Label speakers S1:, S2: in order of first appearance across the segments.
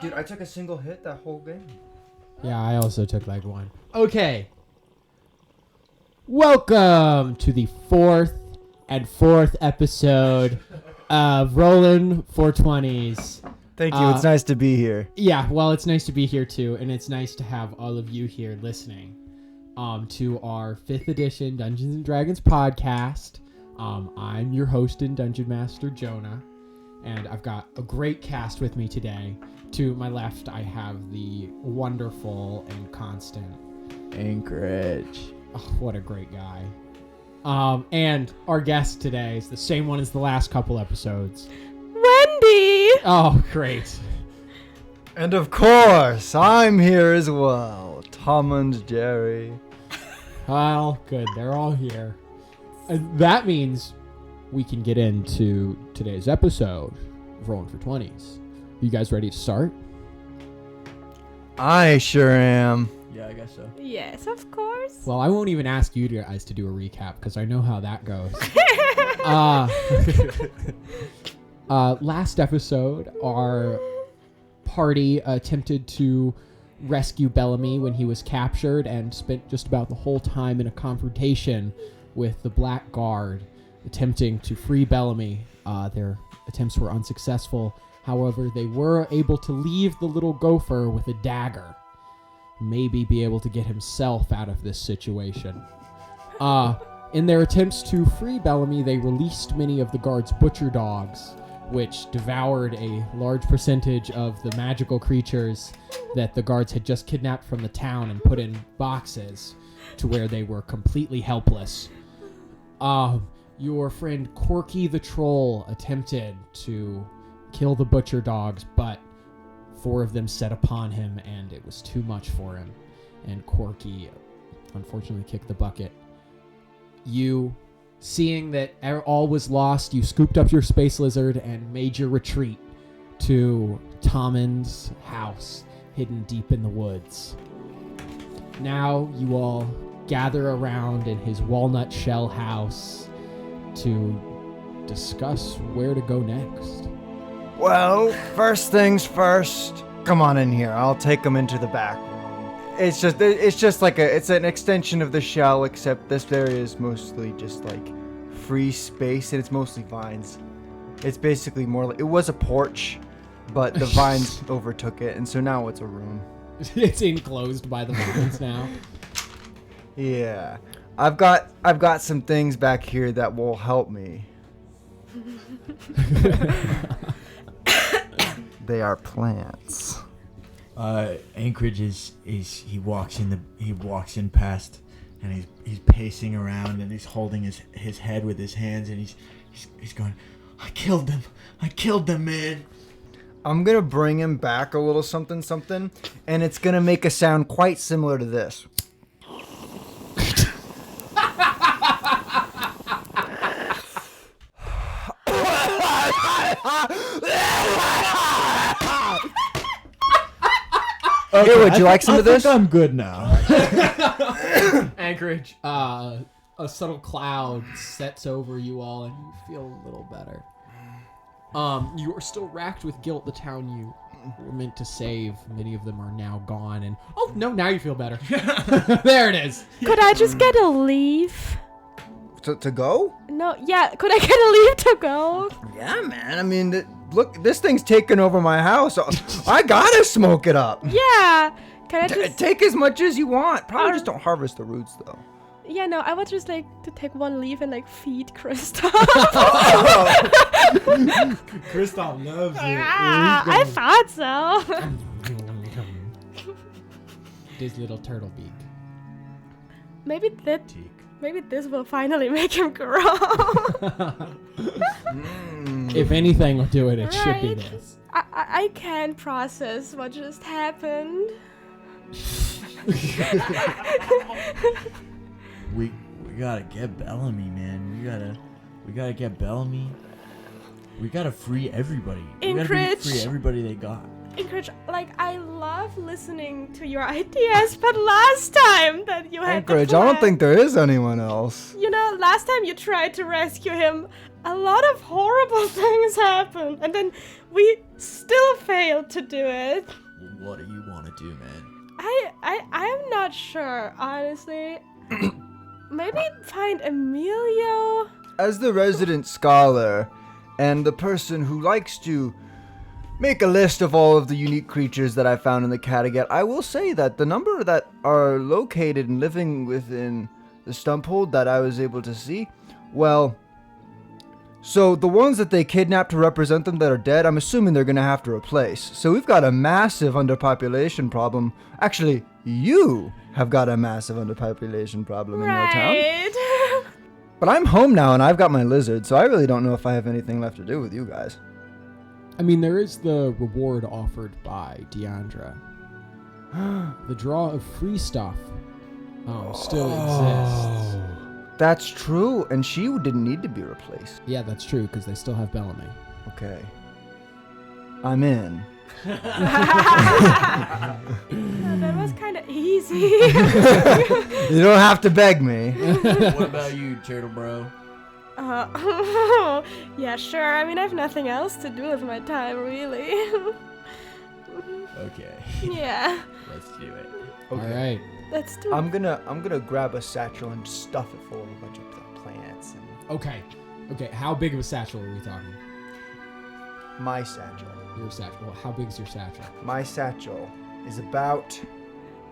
S1: Dude, I took a single hit that whole game.
S2: Yeah, I also took like one. Okay. Welcome to the fourth episode of Rollin' 420s.
S1: Thank you. It's nice to be here.
S2: Yeah, well, it's nice to be here too, and it's nice to have all of you here listening to our 5th edition Dungeons and Dragons podcast. I'm your host and Dungeon Master, Jonah, and I've got a great cast with me today. To my left, I have the wonderful and constant
S1: Anchorage.
S2: Oh, what a great guy. And our guest today is the same one as the last couple episodes.
S3: Wendy!
S2: Oh, great.
S1: And of course, I'm here as well. Tommund, Jerry.
S2: Well, good. They're all here. And that means we can get into today's episode of Rolling for 20s. You guys ready to start?
S1: I sure am.
S4: Yeah, I guess so.
S3: Yes, of course.
S2: Well, I won't even ask you guys to do a recap because I know how that goes. Last episode, our party attempted to rescue Bellamy when he was captured and spent just about the whole time in a confrontation with the Blackguard, attempting to free Bellamy. Their attempts were unsuccessful. However, they were able to leave the little gopher with a dagger. Maybe be able to get himself out of this situation. In their attempts to free Bellamy, they released many of the guards' butcher dogs, which devoured a large percentage of the magical creatures that the guards had just kidnapped from the town and put in boxes to where they were completely helpless. Your friend Corky the Troll attempted to kill the butcher dogs, but 4 of them set upon him and it was too much for him, and Corky unfortunately kicked the bucket. You, seeing that all was lost, you scooped up your space lizard and made your retreat to Tommund's house, hidden deep in the woods. Now you all gather around in his walnut shell house to discuss where to go next.
S1: Well, first things first. Come on in here. I'll take them into the back room. It's just like it's an extension of the shell, except this area is mostly just like free space, and it's mostly vines. It's basically more like, it was a porch, but the vines overtook it, and so now it's a room.
S2: It's enclosed by the vines now.
S1: Yeah. I've got some things back here that will help me. They are plants.
S4: Anchorage is he walks in past, and he's pacing around, and he's holding his head with his hands, and he's going, I killed them, man.
S1: I'm gonna bring him back a little something, and it's gonna make a sound quite similar to this.
S4: Okay,
S1: Hey, would you like some of this?
S4: I'm good now.
S2: Anchorage, a subtle cloud sets over you all and you feel a little better. You are still racked with guilt. The town you were meant to save, many of them are now gone, and oh no, now you feel better. There it is.
S3: Could I just get a leaf?
S1: To go?
S3: No, yeah, could I get a leaf to go?
S1: Yeah, man. I mean, look, this thing's taking over my house. I gotta smoke it up.
S3: Yeah. Can I just...
S1: Take as much as you want. Probably just don't harvest the roots, though.
S3: Yeah, no, I would just like to take one leaf and like feed Kristoff.
S4: Kristoff loves it.
S3: Ah, I thought so.
S2: His little turtle beak.
S3: Maybe this will finally make him grow.
S2: If anything will do it, it should be
S3: Right.
S2: this.
S3: I can't process what just happened.
S4: We gotta get Bellamy, man. We gotta get Bellamy. We gotta free everybody. We gotta
S3: Anchorage.
S4: free everybody they got.
S3: Anchorage, like, I love listening to your ideas, but last time that you had
S1: Anchorage,
S3: the
S1: I
S3: plan,
S1: don't think there is anyone else.
S3: You know, last time you tried to rescue him, a lot of horrible things happened, and then we still failed to do it.
S4: What do you want to do, man?
S3: I'm not sure, honestly. Maybe find Emilio?
S1: As the resident scholar and the person who likes to make a list of all of the unique creatures that I found in the Kattegat, I will say that the number that are located and living within the stump hold that I was able to see, well, so the ones that they kidnapped to represent them that are dead, I'm assuming they're going to have to replace. So we've got a massive underpopulation problem. Actually, you have got a massive underpopulation problem in your town.
S3: Right.
S1: But I'm home now and I've got my lizard, so I really don't know if I have anything left to do with you guys.
S2: I mean, there is the reward offered by Deandra. The draw of free stuff still exists.
S1: That's true, and she didn't need to be replaced.
S2: Yeah, that's true, because they still have Bellamy.
S1: Okay. I'm in.
S3: That was kind of easy.
S1: You don't have to beg me.
S4: What about you, turtle bro?
S3: Yeah, sure. I mean, I have nothing else to do with my time, really.
S4: Okay.
S3: Yeah,
S4: Let's do it.
S1: Okay.
S2: All right.
S3: let's do it.
S1: I'm gonna grab a satchel and stuff it full of a bunch of plants and
S2: Okay. How big of a satchel are we talking?
S1: my satchel.
S2: Your satchel. Well, how big is your satchel?
S1: My satchel is about.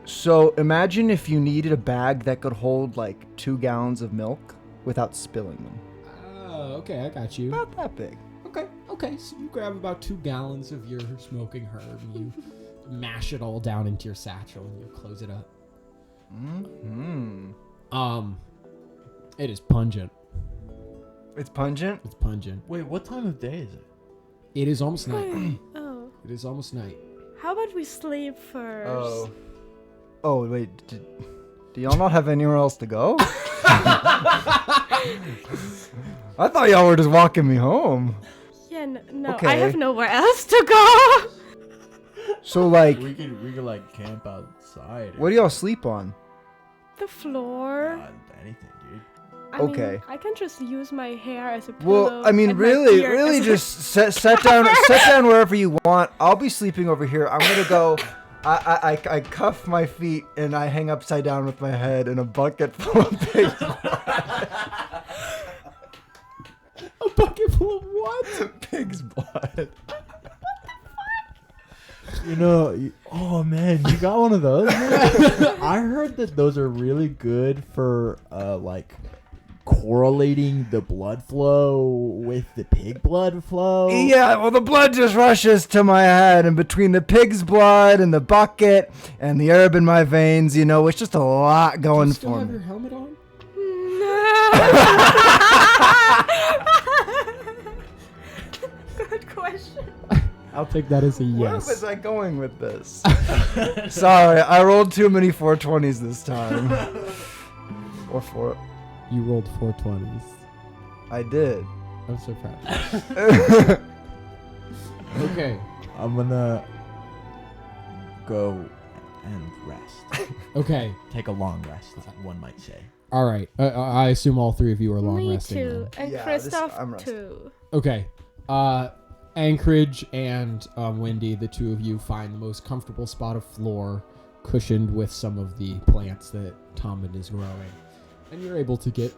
S1: So imagine if you needed a bag that could hold like 2 gallons of milk without spilling them.
S2: Oh, okay, I got you.
S1: About that big.
S2: Okay, so you grab about 2 gallons of your smoking herb and you mash it all down into your satchel and you close it up.
S1: Mm-hmm.
S2: It is pungent.
S1: It's pungent?
S2: It's pungent.
S4: Wait, what time of day is it?
S2: It is almost night.
S3: Oh,
S2: It is almost night.
S3: how about we sleep first?
S1: Oh, wait. Do y'all not have anywhere else to go? I thought y'all were just walking me home.
S3: Yeah, no,
S1: Okay.
S3: I have nowhere else to go.
S1: So, like,
S4: We could like camp outside.
S1: what do y'all sleep on?
S3: The floor.
S4: Anything, dude.
S3: I
S1: Okay.
S3: mean, I can just use my hair as a pillow.
S1: Well, I mean,
S3: and my
S1: really,
S3: beard
S1: really,
S3: as a-
S1: just set down wherever you want. I'll be sleeping over here. I'm gonna go. I cuff my feet and I hang upside down with my head in a bucket full of pig's blood.
S2: A bucket full of what?
S1: Pig's blood.
S4: You know, oh man, you got one of those? I heard that those are really good for like correlating the blood flow with the pig blood flow.
S1: Yeah, well, the blood just rushes to my head, and between the pig's blood and the bucket and the herb in my veins, you know, it's just a lot going
S2: Do you still
S1: for
S2: have
S1: me.
S2: your helmet on?
S3: Good question.
S2: I'll take that as a
S1: Where was
S2: yes.
S1: I going with this? Sorry, I rolled too many 420s this time. Or 4.
S2: You rolled 420s.
S1: I did.
S2: I'm so proud. Okay.
S4: I'm gonna go and rest.
S2: Okay.
S4: Take a long rest, one might say.
S2: All right. I assume all 3 of you are long
S3: Me
S2: resting.
S3: too,
S2: then.
S3: and
S1: Yeah,
S3: Christoph
S1: I'm resting.
S3: too.
S2: Okay. Anchorage and Wendy, the 2 of you, find the most comfortable spot of floor, cushioned with some of the plants that Tommund is growing, and you're able to get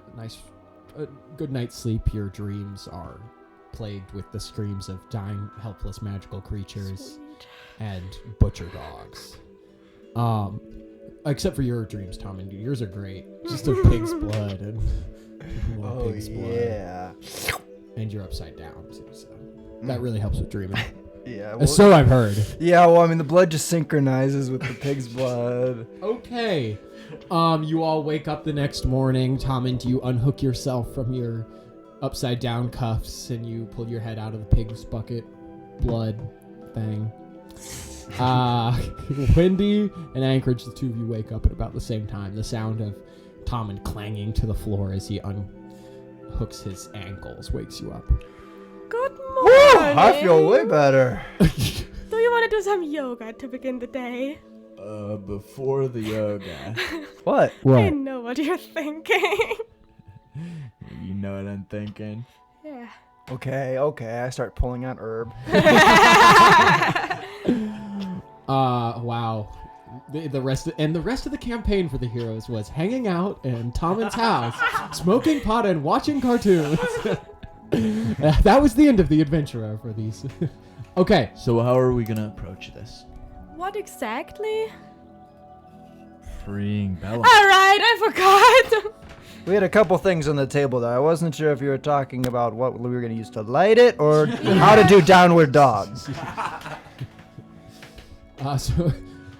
S2: a good night's sleep. Your dreams are plagued with the screams of dying, helpless, magical creatures
S3: Sweet.
S2: and butcher dogs. Except for your dreams, Tommund. Yours are great. Just of pig's blood and more pig's blood.
S1: yeah.
S2: And you're upside down too, so that really helps with dreaming.
S1: Yeah. Well,
S2: So I've heard.
S1: yeah, well, I mean, the blood just synchronizes with the pig's blood.
S2: Okay. You all wake up the next morning. Tommund, you unhook yourself from your upside down cuffs and you pull your head out of the pig's bucket blood thing. Wendy and Anchorage, the 2 of you wake up at about the same time. The sound of Tommund clanging to the floor as he unhooks his ankles wakes you up.
S3: Good
S1: Woo!
S3: morning.
S1: I feel way better.
S3: Do you want to do some yoga to begin the day.
S4: Before the yoga.
S1: What?
S3: I know what you're thinking.
S4: You know what I'm thinking?
S3: Yeah.
S1: Okay. I start pulling out herb.
S2: Wow. The rest of the campaign for the heroes was hanging out in Tommund's house, smoking pot and watching cartoons. That was the end of the adventure for these. Okay.
S4: So how are we gonna approach this?
S3: What exactly?
S4: Freeing Bellamy.
S3: All right, I forgot.
S1: We had a couple things on the table there. I wasn't sure if you were talking about what we were going to use to light it or how to do downward dog.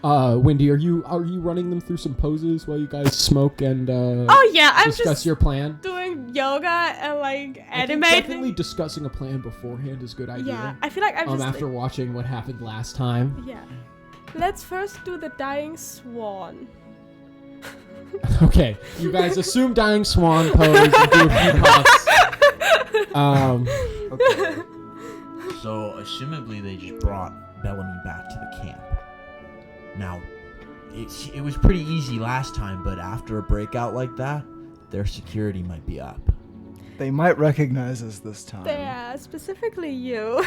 S2: Wendy, are you running them through some poses while you guys smoke and
S3: Oh yeah, I'm
S2: discuss
S3: just
S2: your plan?
S3: doing yoga and like
S2: I think
S3: animating.
S2: definitely discussing a plan beforehand is a good idea.
S3: Yeah, I feel like I'm just
S2: after watching what happened last time.
S3: yeah. Let's first do the dying swan.
S2: Okay, you guys assume dying swan pose and do a few puffs.
S1: Okay.
S4: So, assumably they just brought Bellamy back to the camp. Now, it was pretty easy last time, but after a breakout like that, their security might be up.
S1: They might recognize us this time.
S3: Yeah, specifically you.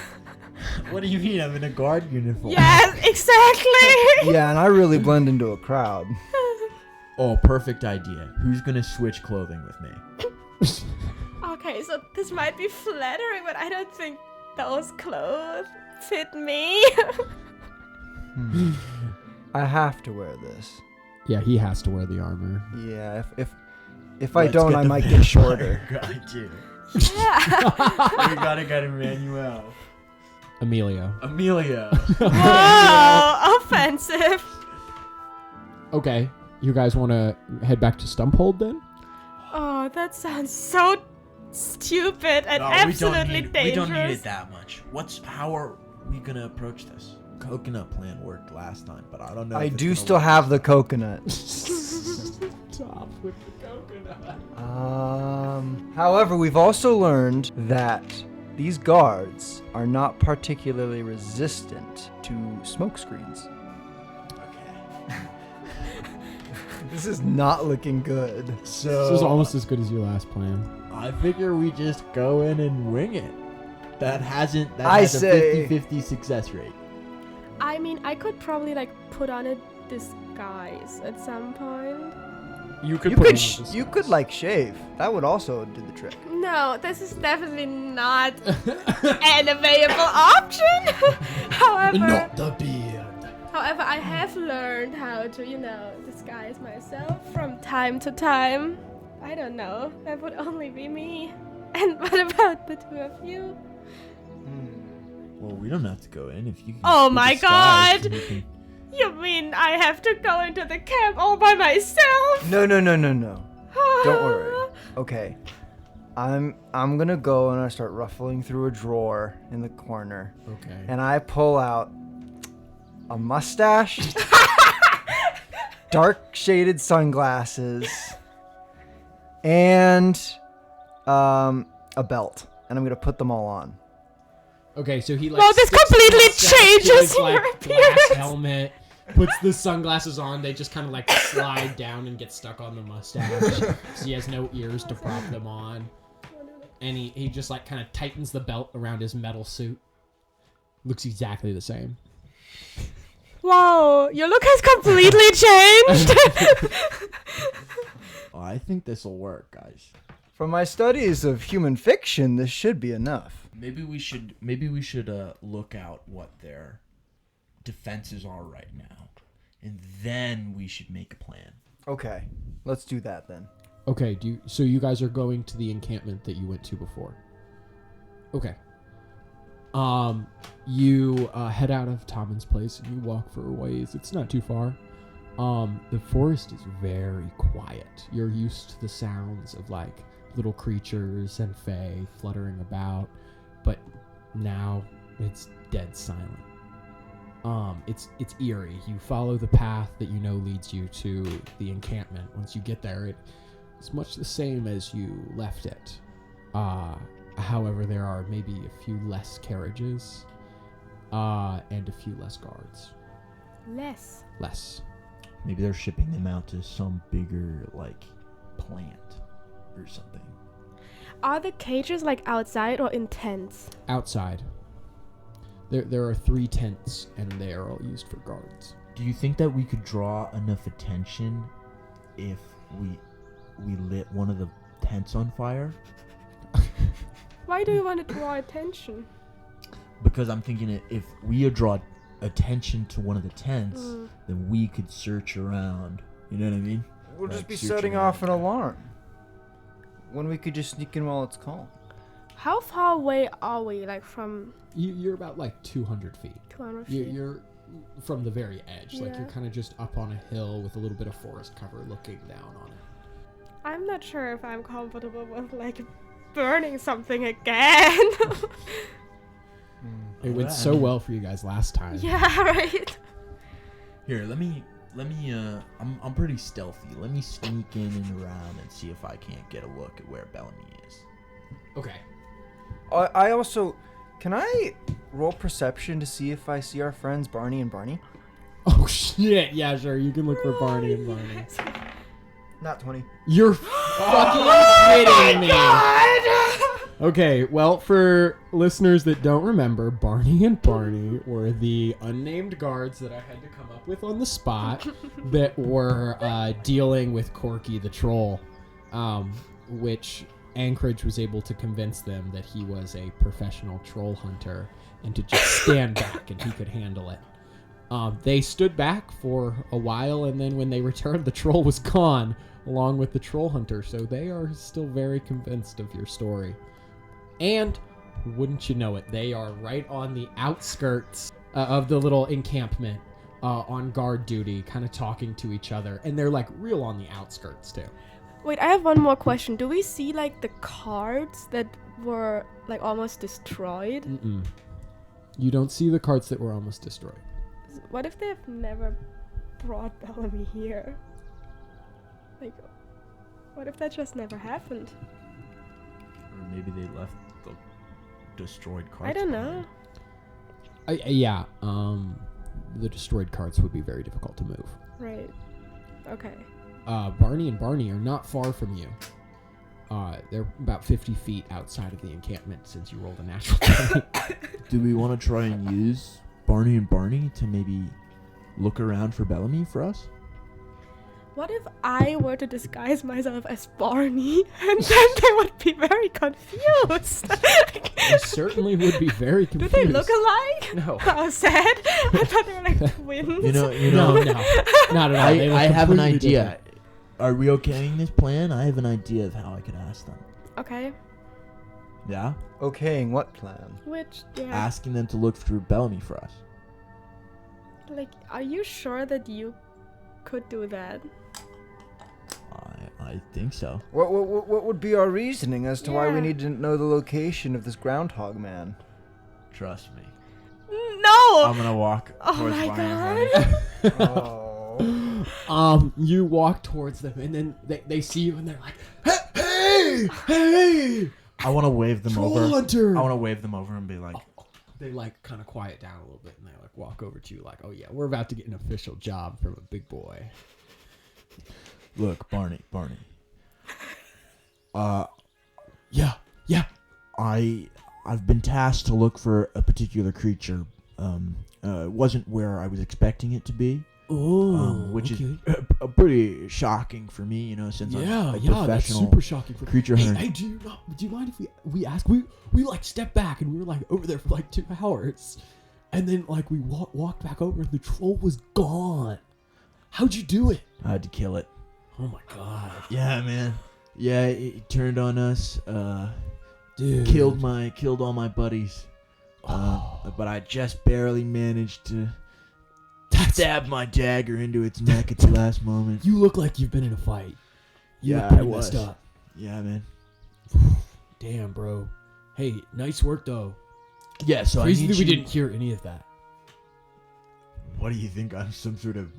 S4: What do you mean? I'm in a guard uniform.
S3: Yes, exactly.
S1: Yeah, and I really blend into a crowd.
S4: Oh, perfect idea. Who's gonna switch clothing with me?
S3: Okay, so this might be flattering, but I don't think those clothes fit me.
S1: I have to wear this.
S2: Yeah, he has to wear the armor.
S1: Yeah, if I don't, I might get shorter.
S4: I do.
S3: Yeah.
S4: We gotta get Emmanuel.
S2: Emilio.
S4: Amelia.
S3: Whoa, offensive.
S2: Okay, you guys want to head back to Stumphold then?
S3: Oh, that sounds so stupid and absolutely dangerous.
S4: We don't need it that much. How are we gonna approach this? Coconut plan worked last time, but I don't know.
S1: I do still have the coconut.
S2: Stop with the coconut.
S1: However, we've also learned that these guards are not particularly resistant to smoke screens.
S4: Okay.
S1: This is not looking good.
S4: So
S2: This is almost as good as your last plan.
S4: I figure we just go in and wing it. That has a
S1: say-
S4: 50-50 success rate.
S3: I mean, I could probably like put on a disguise at some point.
S2: You
S1: You could like shave. That would also do the trick.
S3: No, this is definitely not an available option. However,
S2: the beard.
S3: However, I have learned how to, disguise myself from time to time. I don't know. That would only be me. And what about the two of you?
S4: Well, we don't have to go in if you can.
S3: Oh
S4: be
S3: my
S4: disguised,
S3: God.
S4: we can-
S3: You mean I have to go into the camp all by myself?
S1: No. Don't worry. Okay. I'm gonna go and I start ruffling through a drawer in the corner.
S2: Okay.
S1: And I pull out a mustache, dark shaded sunglasses, and a belt. And I'm gonna put them all on.
S2: Okay, so he like.
S3: Well, this
S2: sticks the
S3: completely
S2: mustache to
S3: changes
S2: his,
S3: your
S2: glass
S3: appearance.
S2: helmet. Puts the sunglasses on. They just kind of like slide down and get stuck on the mustache. So he has no ears to prop them on. And he just like kind of tightens the belt around his metal suit. Looks exactly the same.
S3: Whoa, your look has completely changed.
S4: Oh, I think this will work, guys.
S1: From my studies of human fiction, this should be enough.
S4: Maybe we should look out what their defenses are right now, and then we should make a plan.
S1: Okay, let's do that then.
S2: Okay, so you guys are going to the encampment that you went to before. Okay. You head out of Tommund's place and you walk for a ways. It's not too far. The forest is very quiet. You're used to the sounds of like little creatures and fae fluttering about, but now it's dead silent. It's eerie. You follow the path that you know leads you to the encampment. Once you get there, it's much the same as you left it. However, there are maybe a few less carriages. and a few less guards. Less.
S4: Maybe they're shipping them out to some bigger, like, plant or something.
S3: Are the cages like outside or in tents?
S2: Outside. There are 3 tents, and they are all used for guards.
S4: Do you think that we could draw enough attention if we lit one of the tents on fire?
S3: Why do you want to draw attention?
S4: Because I'm thinking if we draw attention to one of the tents, then we could search around. You know what I mean?
S1: We'll
S4: Like
S1: just be
S4: searching
S1: setting
S4: around.
S1: off an alarm. When we could just sneak in while it's calm.
S3: How far away are we, like, from
S2: You're about like 200 feet.
S3: 200 feet?
S2: You're from the very edge. Like,
S3: Yeah.
S2: you're kind of just up on a hill with a little bit of forest cover looking down on it.
S3: I'm not sure if I'm comfortable with, like, burning something again.
S2: It went so well for you guys last time.
S3: Yeah, right.
S4: Here, let me. I'm pretty stealthy. Let me sneak in and around and see if I can't get a look at where Bellamy is.
S2: Okay.
S1: I also... Can I roll perception to see if I see our friends Barney and Barney?
S2: Oh, shit. Yeah, sure. You can look for Barney and Barney.
S1: Not 20.
S2: You're fucking kidding me. Okay, well, for listeners that don't remember, Barney and Barney were the unnamed guards that I had to come up with on the spot that were dealing with Corky the troll, which Anchorage was able to convince them that he was a professional troll hunter and to just stand back and he could handle it. They stood back for a while, and then when they returned, the troll was gone, along with the troll hunter, so they are still very convinced of your story. And, wouldn't you know it, they are right on the outskirts of the little encampment, on guard duty, kind of talking to each other, and they're like real on the outskirts too.
S3: Wait, I have one more question. Do we see, like, the cards that were, like, almost destroyed?
S2: Mm-mm. You don't see the carts that were almost destroyed.
S3: What if they've never brought Bellamy here? Like, what if that just never happened?
S4: Or maybe they left the destroyed carts.
S3: I don't know.
S2: Yeah, the destroyed carts would be very difficult to move.
S3: Right. Okay.
S2: Barney and Barney are not far from you. They're about 50 feet outside of the encampment since you rolled a natural 20.
S4: Do we want to try and use Barney and Barney to maybe look around for Bellamy for us?
S3: What if I were to disguise myself as Barney, and then they would be very confused?
S2: You certainly would be very
S3: Do
S2: confused.
S3: they look alike?
S2: No.
S3: How sad. I thought they were like twins.
S2: No, not at all. They look
S4: I have an
S2: completely
S4: idea.
S2: different.
S4: Are we okaying this plan? I have an idea of how I could ask them.
S3: Okay.
S4: Yeah?
S1: Okaying what plan?
S3: Which, yeah.
S4: Asking them to look through Bellamy for us.
S3: Like, are you sure that you could do that?
S4: I think so.
S1: What would be our reasoning as to why we
S3: Yeah.
S1: need to know the location of this groundhog man?
S4: Trust me.
S3: No!
S4: I'm gonna walk
S3: Oh
S4: towards
S3: my
S4: Barney and Barney.
S1: Oh.
S2: You walk towards them, and then they see you, and they're like, hey!
S4: I want to wave them
S2: Troll
S4: over.
S2: hunter!
S4: I want to wave them over and be like,
S2: They like kind of quiet down a little bit, and they like walk over to you, like, oh yeah, we're about to get an official job from a big boy.
S4: look, Barney.
S2: Yeah.
S4: I've been tasked to look for a particular creature. It wasn't where I was expecting it to be.
S2: Oh,
S4: which
S2: okay.
S4: is pretty shocking for me, you know, since I'm a
S2: that's
S4: professional
S2: super shocking for
S4: creature hunter.
S2: Hey, do you mind if we ask? We like stepped back and we were like over there for like 2 hours, and then like we walked back over and the troll was gone. How'd you do it?
S4: I had to kill it.
S2: Oh my god,
S4: Yeah, man. Yeah, it turned on us.
S2: dude!
S4: Killed all my buddies. But I just barely managed to stab my dagger into its neck at the last moment.
S2: You look like you've been in a fight. You
S4: Yeah,
S2: look pretty
S4: I was.
S2: messed up.
S4: Yeah, man.
S2: Damn, bro. Hey, nice work though.
S4: Yeah, so
S2: Crazy
S4: I need
S2: that we
S4: you-
S2: didn't hear any of that.
S4: What do you think? I'm some sort of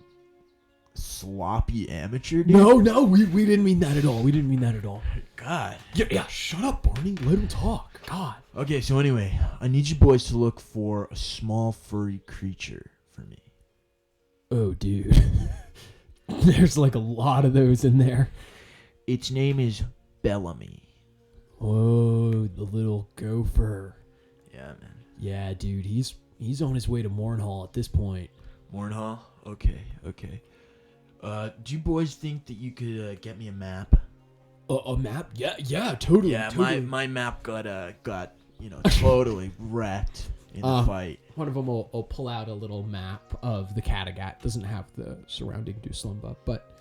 S4: sloppy amateur, dude?
S2: No, we didn't mean that at all. We didn't mean that at all.
S4: God.
S2: Yeah, shut up, Barney. Let him talk. God.
S4: Okay, so anyway, I need you boys to look for a small furry creature for me.
S2: Oh, dude. There's like a lot of those in there.
S4: Its name is Bellamy.
S2: Oh, the little gopher.
S4: Yeah, man.
S2: Yeah, dude, he's on his way to Mornhall at this point.
S4: Mornhall? Okay. Do you boys think that you could get me a map?
S2: A map? Yeah, totally.
S4: Yeah,
S2: totally.
S4: my map got totally wrecked in the fight.
S2: One of them will pull out a little map of the Kattegat. Doesn't have the surrounding Dou'Slumba, but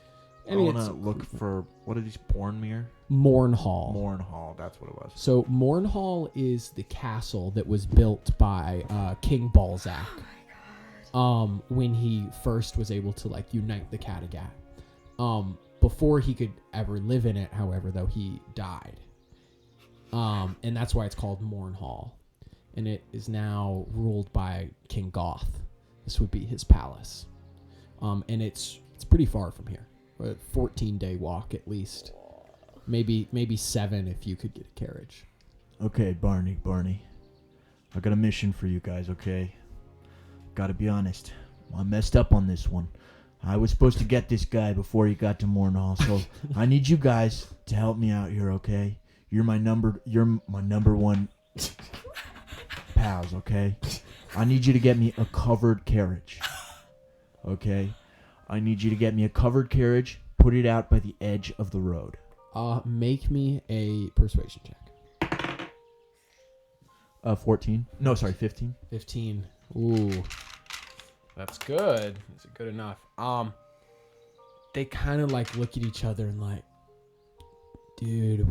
S4: I want to look for, what are these, Bournemere?
S2: Mornhall,
S4: that's what it was.
S2: So Mornhall is the castle that was built by King Balzac. When he first was able to like unite the Kattegat. Before he could ever live in it, however, though, he died. And that's why it's called Mornhall. And it is now ruled by King Goth. This would be his palace. And it's pretty far from here. A 14-day walk at least. Maybe 7 if you could get a carriage.
S4: Okay, Barney. I got a mission for you guys, okay? Gotta be honest. I messed up on this one. I was supposed to get this guy before he got to Mornhall, so I need you guys to help me out here, okay? You're my number one pals, okay? I need you to get me a covered carriage. Okay? I need you to get me a covered carriage, put it out by the edge of the road.
S2: Make me a persuasion check.
S4: 14. No, sorry, 15.
S2: 15. Ooh. That's good. Is it good enough? They kind of like look at each other and like, dude,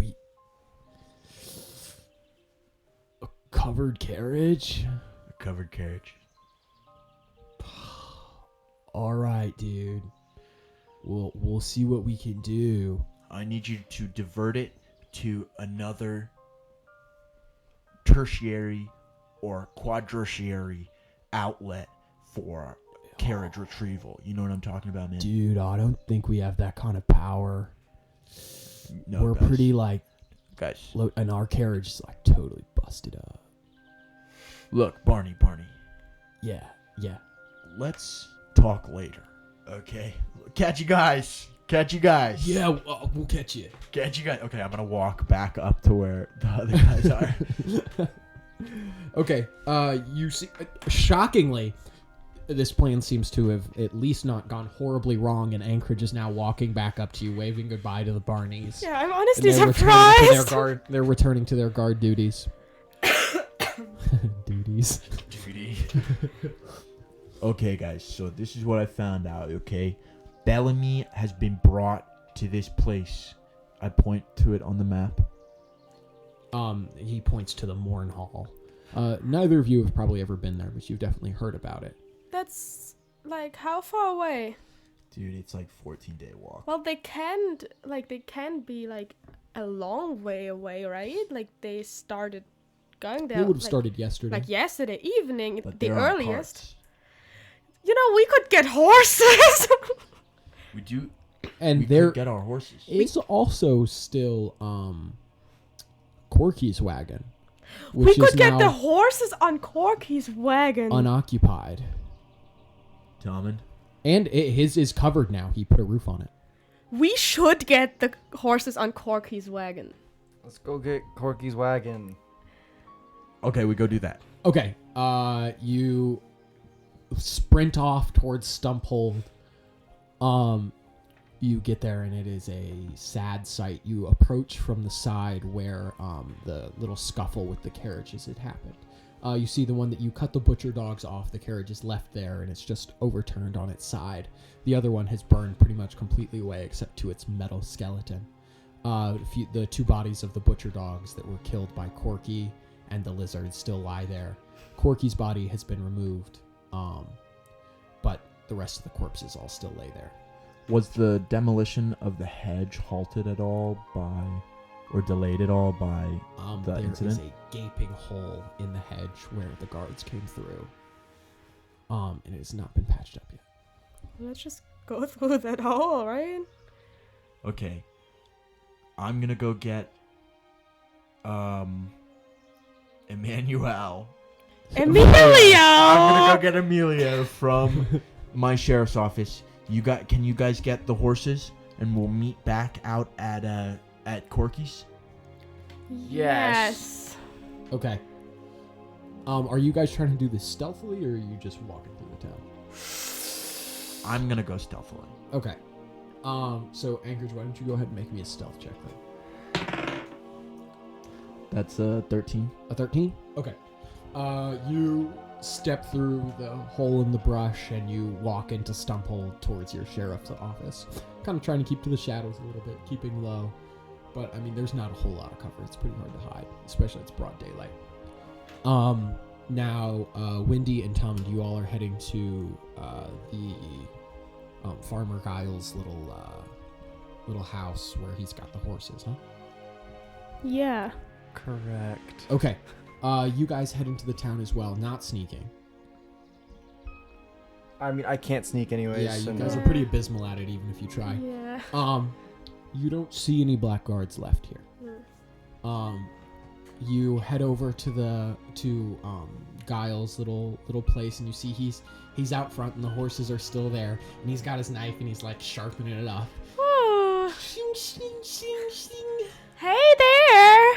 S2: a covered carriage?
S4: A covered carriage.
S2: All right, dude. We'll see what we can do.
S4: I need you to divert it to another tertiary or quadritertiary outlet for carriage retrieval. You know what I'm talking about, man?
S2: Dude, I don't think we have that kind of power.
S4: No,
S2: we're
S4: guys.
S2: pretty like,
S4: guys.
S2: And our carriage is like totally busted up.
S4: Look, Barney.
S2: Yeah.
S4: Let's talk later, okay? Catch you guys.
S2: Yeah, we'll catch you.
S4: Catch you guys. Okay, I'm gonna walk back up to where the other guys are.
S2: Okay, you see, shockingly, this plan seems to have at least not gone horribly wrong, and Anchorage is now walking back up to you, waving goodbye to the Barneys.
S3: Yeah, I'm honestly
S2: And
S3: surprised.
S2: They're returning to their guard duties. Duties.
S4: Okay, guys, so this is what I found out, okay? Bellamy has been brought to this place. I point to it on the map.
S2: He points to the Mornhall. Neither of you have probably ever been there, but you've definitely heard about it.
S3: That's like how far away?
S4: Dude, it's like 14-day walk.
S3: Well, they can be like a long way away, right? Like they started going there.
S2: They would have
S3: like,
S2: started yesterday.
S3: Like yesterday evening,
S4: But
S3: the
S4: they're on
S3: earliest.
S4: carts.
S3: You know, we could get horses.
S4: We do.
S2: And
S4: we
S2: there
S4: could get our horses.
S2: is also still Corky's wagon,
S3: We
S2: which
S3: could
S2: is
S3: get
S2: now
S3: the horses on Corky's wagon.
S2: unoccupied.
S4: Tommund?
S2: And his is covered now. He put a roof on it.
S3: We should get the horses on Corky's wagon.
S1: Let's go get Corky's wagon.
S4: Okay, we go do that.
S2: Okay, you sprint off towards Stumphold. You get there and it is a sad sight. You approach from the side where the little scuffle with the carriages had happened. You see the one that you cut the butcher dogs off. The carriage is left there and it's just overturned on its side. The other one has burned pretty much completely away except to its metal skeleton. The 2 bodies of the butcher dogs that were killed by Corky and the lizard still lie there. Corky's body has been removed, but the rest of the corpses all still lay there.
S4: Was the demolition of the hedge halted at all by, or delayed at all by the incident?
S2: There is a gaping hole in the hedge where the guards came through, and it has not been patched up yet.
S3: Let's just go through that hole, right?
S4: Okay. I'm gonna go get Emmanuel.
S3: Emilio!
S4: I'm gonna go get Emilio from my sheriff's office. Can you guys get the horses, and we'll meet back out at Corky's?
S3: Yes.
S2: Okay. Are you guys trying to do this stealthily, or are you just walking through the town?
S4: I'm gonna go stealthily.
S2: Okay. So Anchorage, why don't you go ahead and make me a stealth check then?
S4: That's a 13.
S2: A 13? Okay. You step through the hole in the brush and you walk into Stumphole towards your sheriff's office. Kind of trying to keep to the shadows a little bit, keeping low. But, I mean, there's not a whole lot of cover. It's pretty hard to hide, especially it's broad daylight. Now, Wendy and Tommund, you all are heading to the Farmer Giles' little house where he's got the horses, huh?
S3: Yeah.
S1: Correct.
S2: Okay. You guys head into the town as well, not sneaking.
S1: I mean, I can't sneak anyways.
S2: Yeah, you
S1: so
S2: guys
S1: no.
S2: are pretty abysmal at it, even if you try.
S3: Yeah.
S2: You don't see any Blackguards left here. You head over to Giles' little place, and you see he's out front, and the horses are still there, and he's got his knife, and he's like sharpening it up.
S3: Oh.
S2: Shing, shing, shing, shing.
S3: Hey there!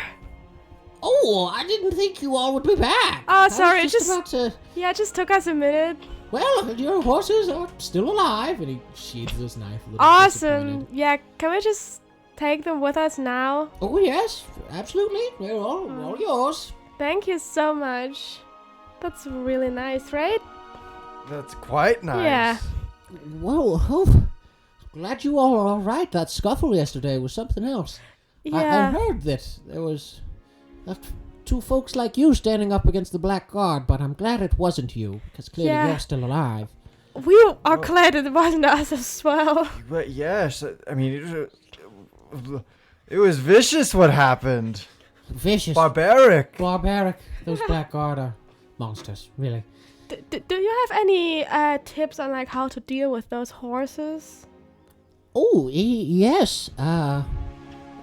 S2: Oh, I didn't think you all would be back.
S3: Oh, sorry,
S2: I was just
S3: just-
S2: about to.
S3: Yeah, it just took us a minute.
S2: Well, your horses are still alive, and he sheathes his knife a little
S3: Awesome.
S2: disappointed.
S3: Yeah, can we just take them with us now?
S2: Oh yes, absolutely. They're all yours.
S3: Thank you so much. That's really nice, right?
S1: That's quite nice.
S3: Yeah.
S2: Well, glad you all are all right. That scuffle yesterday was something else. I
S3: Yeah.
S2: heard that there was two folks like you standing up against the Blackguard, but I'm glad it wasn't you, because clearly
S3: Yeah.
S2: you're still alive.
S3: We are glad it wasn't us as well.
S1: But yes, I mean, it was vicious what happened.
S2: Vicious.
S1: Barbaric.
S2: Barbaric. Those Blackguard are monsters, really.
S3: Do you have any tips on like how to deal with those horses?
S2: Oh, yes.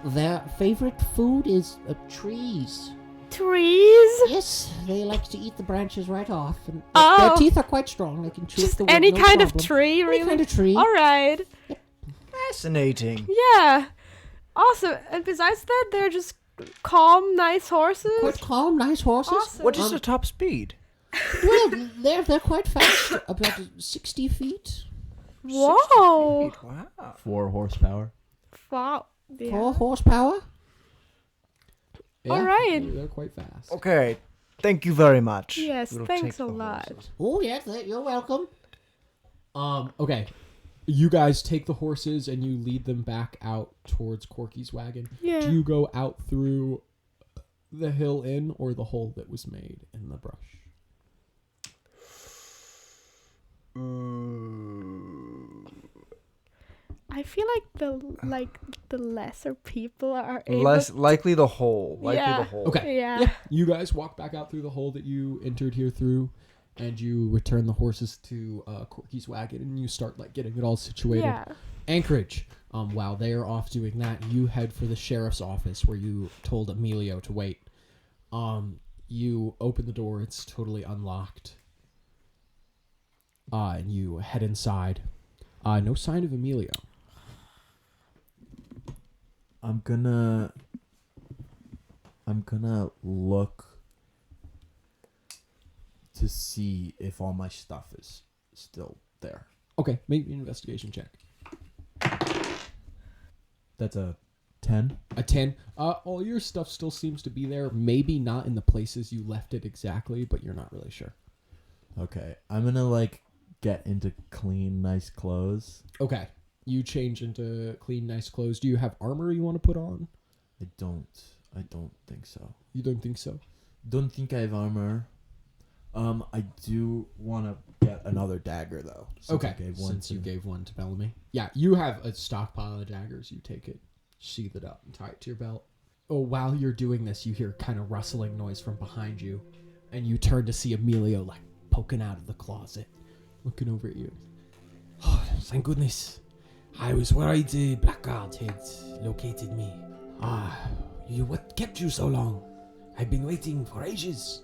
S2: Their favorite food is trees.
S3: Trees?
S2: Yes, they like to eat the branches right off. And
S3: Oh.
S2: their teeth are quite strong. They can chew
S3: Just
S2: the wood,
S3: any
S2: no
S3: kind
S2: problem.
S3: of tree, really?
S2: Any kind of tree.
S3: All right.
S1: Fascinating.
S3: Yeah. Awesome. And besides that, they're just calm, nice horses.
S2: Quite calm, nice horses.
S3: Awesome.
S1: What is the top speed?
S2: Well, they're quite fast. About 60 feet.
S3: Whoa.
S1: Wow.
S4: 4 horsepower.
S3: Wow. Yeah.
S2: 4 horsepower.
S3: All right.
S2: They're quite fast.
S1: Okay. Thank you very much.
S3: Yes,
S1: We'll
S3: thanks
S1: take
S3: a
S1: the
S3: lot.
S1: horses.
S2: Oh, yes, you're welcome. Okay. You guys take the horses and you lead them back out towards Corky's wagon.
S3: Yeah.
S2: Do you go out through the hill inn or the hole that was made in the brush?
S3: I feel like the lesser people are able.
S1: Less likely the hole. Likely
S3: Yeah.
S1: the hole.
S2: Okay.
S3: Yeah.
S2: You guys walk back out through the hole that you entered here through, and you return the horses to Corky's wagon, and you start like getting it all situated.
S3: Yeah.
S2: Anchorage. While they are off doing that, you head for the sheriff's office where you told Emilio to wait. You open the door; it's totally unlocked. And you head inside. No sign of Emilio.
S4: I'm gonna look to see if all my stuff is still there.
S2: Okay, make me an investigation check.
S4: That's a 10.
S2: A 10. All your stuff still seems to be there. Maybe not in the places you left it exactly, but you're not really sure.
S4: Okay, I'm gonna get into clean, nice clothes.
S2: Okay. You change into clean, nice clothes. Do you have armor you want to put on?
S4: I don't think so.
S2: You don't think so?
S4: Don't think I have armor. I do want to get another dagger though. Since I gave one
S2: Since you
S4: to-
S2: gave one to Bellamy. Yeah, you have a stockpile of daggers. You take it, sheath it up, and tie it to your belt. Oh, while you're doing this, you hear kind of rustling noise from behind you, and you turn to see Emilio poking out of the closet, looking over at you. Oh, thank goodness. I was worried the Blackguards had located me. What kept you so long?
S5: I've been waiting for ages.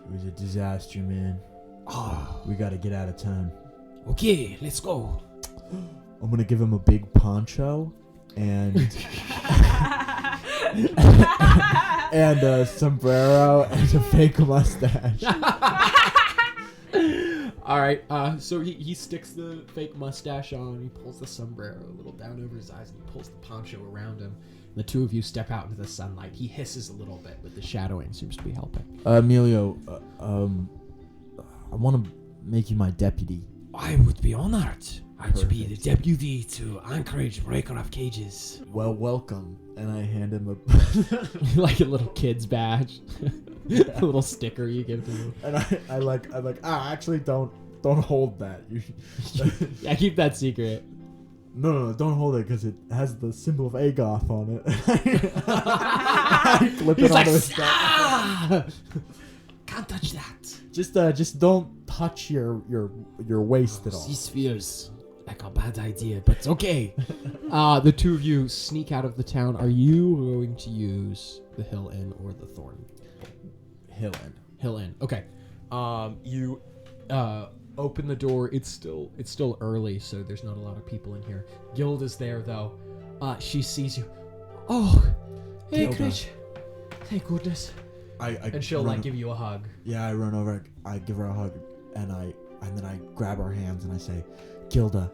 S4: It was a disaster, man.
S5: Oh,
S4: We gotta get out of town.
S5: okay, let's go.
S4: I'm gonna give him a big poncho and and a sombrero and a fake mustache.
S2: All right. So he sticks the fake mustache on. He pulls the sombrero a little down over his eyes, and he pulls the poncho around him. The two of you step out into the sunlight. He hisses a little bit, but the shadowing seems to be helping.
S4: Emilio, I want to make you my deputy.
S5: I would be honored. I would be the deputy to Anchorage, breaker of cages.
S4: Well, welcome. And I hand him a
S2: Like a little kid's badge, a little sticker you give to him.
S4: and I like actually don't hold that. You should,
S2: Yeah, keep that secret.
S4: no, don't hold it because it has the symbol of Agoth on it. I flip
S5: He's
S4: it
S5: like,
S4: onto his back.
S5: ah! Can't touch that.
S4: Just don't touch your waist at all.
S5: This feels like a bad idea, but okay.
S2: The two of you sneak out of the town. Are you going to use the Hill Inn or the Thorn?
S4: Hill Inn.
S2: Hill Inn. Okay. You open the door. It's still early, so there's not a lot of people in here. Gilda's there though. She sees you. Oh, hey,
S4: Gilda.
S2: Critch. Thank goodness. And she'll like give you a hug.
S4: Yeah, I run over. I give her a hug, and then I grab her hands and I say, Gilda,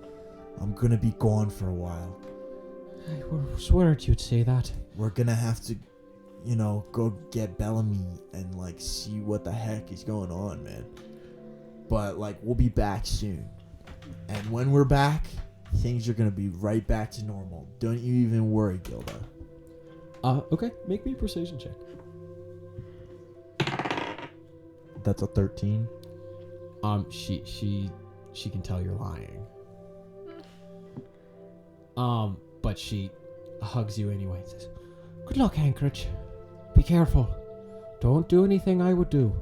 S4: I'm gonna be gone for a while.
S2: I was worried you'd say that.
S4: We're gonna have to, go get Bellamy and like see what the heck is going on, man. But like we'll be back soon, and when we're back, things are gonna be right back to normal. Don't you even worry, Gilda.
S2: Okay. Make me a persuasion check.
S4: That's a 13.
S2: She can tell you're lying. But she hugs you anyway and says, "Good luck, Anchorage. Be careful. Don't do anything I would do."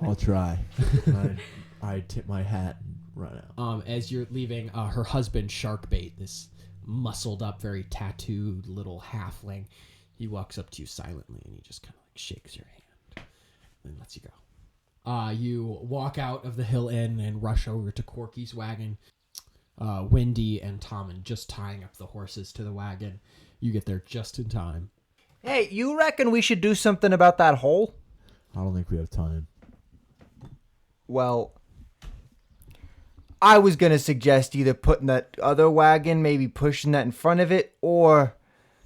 S4: I'll try. I tip my hat and run out.
S2: As you're leaving, her husband, Sharkbait, this muscled up, very tattooed little halfling, he walks up to you silently and he just kind of like shakes your hand and lets you go. You walk out of the Hill Inn and rush over to Corky's wagon. Wendy and Tommund just tying up the horses to the wagon. You get there just in time.
S1: Hey, you reckon we should do something about that hole?
S4: I don't think we have time.
S1: Well, I was going to suggest either putting that other wagon, maybe pushing that in front of it, or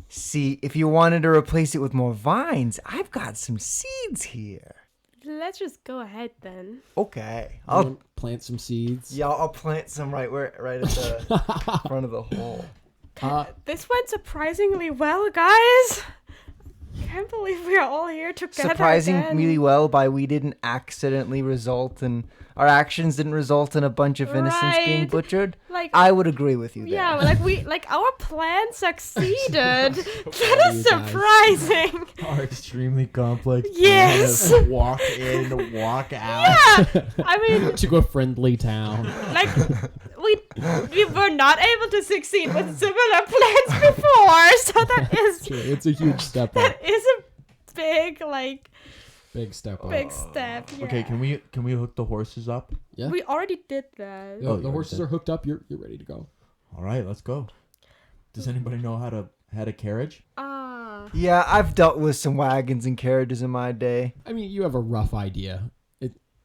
S1: see if you wanted to replace it with more vines. I've got some seeds here.
S3: Let's just go ahead then.
S1: Okay.
S2: I'll plant some seeds.
S1: Yeah, I'll plant some right at the front of the hole.
S3: This went surprisingly well, guys. Can't believe we're all here together.
S1: Surprisingly
S3: again.
S1: well by we didn't accidentally result in our actions didn't result in a bunch of innocents being
S3: Right.
S1: butchered.
S3: Like,
S1: I would agree with you there.
S3: yeah, like our plan succeeded. That is
S2: you guys.
S3: surprising.
S4: Our extremely complex.
S3: Yes.
S4: plan of walk in, walk out.
S3: Yeah, I mean,
S2: To a friendly town.
S3: like we were not able to succeed with similar plans before, so that is
S2: Sure, it's a huge step up.
S3: that is a big
S2: Big step up.
S3: big step. Yeah.
S4: Okay, can we hook the horses up?
S2: Yeah.
S3: We already did that.
S2: The
S4: you
S2: horses
S4: already
S2: are hooked up. You're ready to go.
S4: All right, let's go. Does anybody know how to carriage?
S1: Yeah, I've dealt with some wagons and carriages in my day.
S2: I mean, you have a rough idea.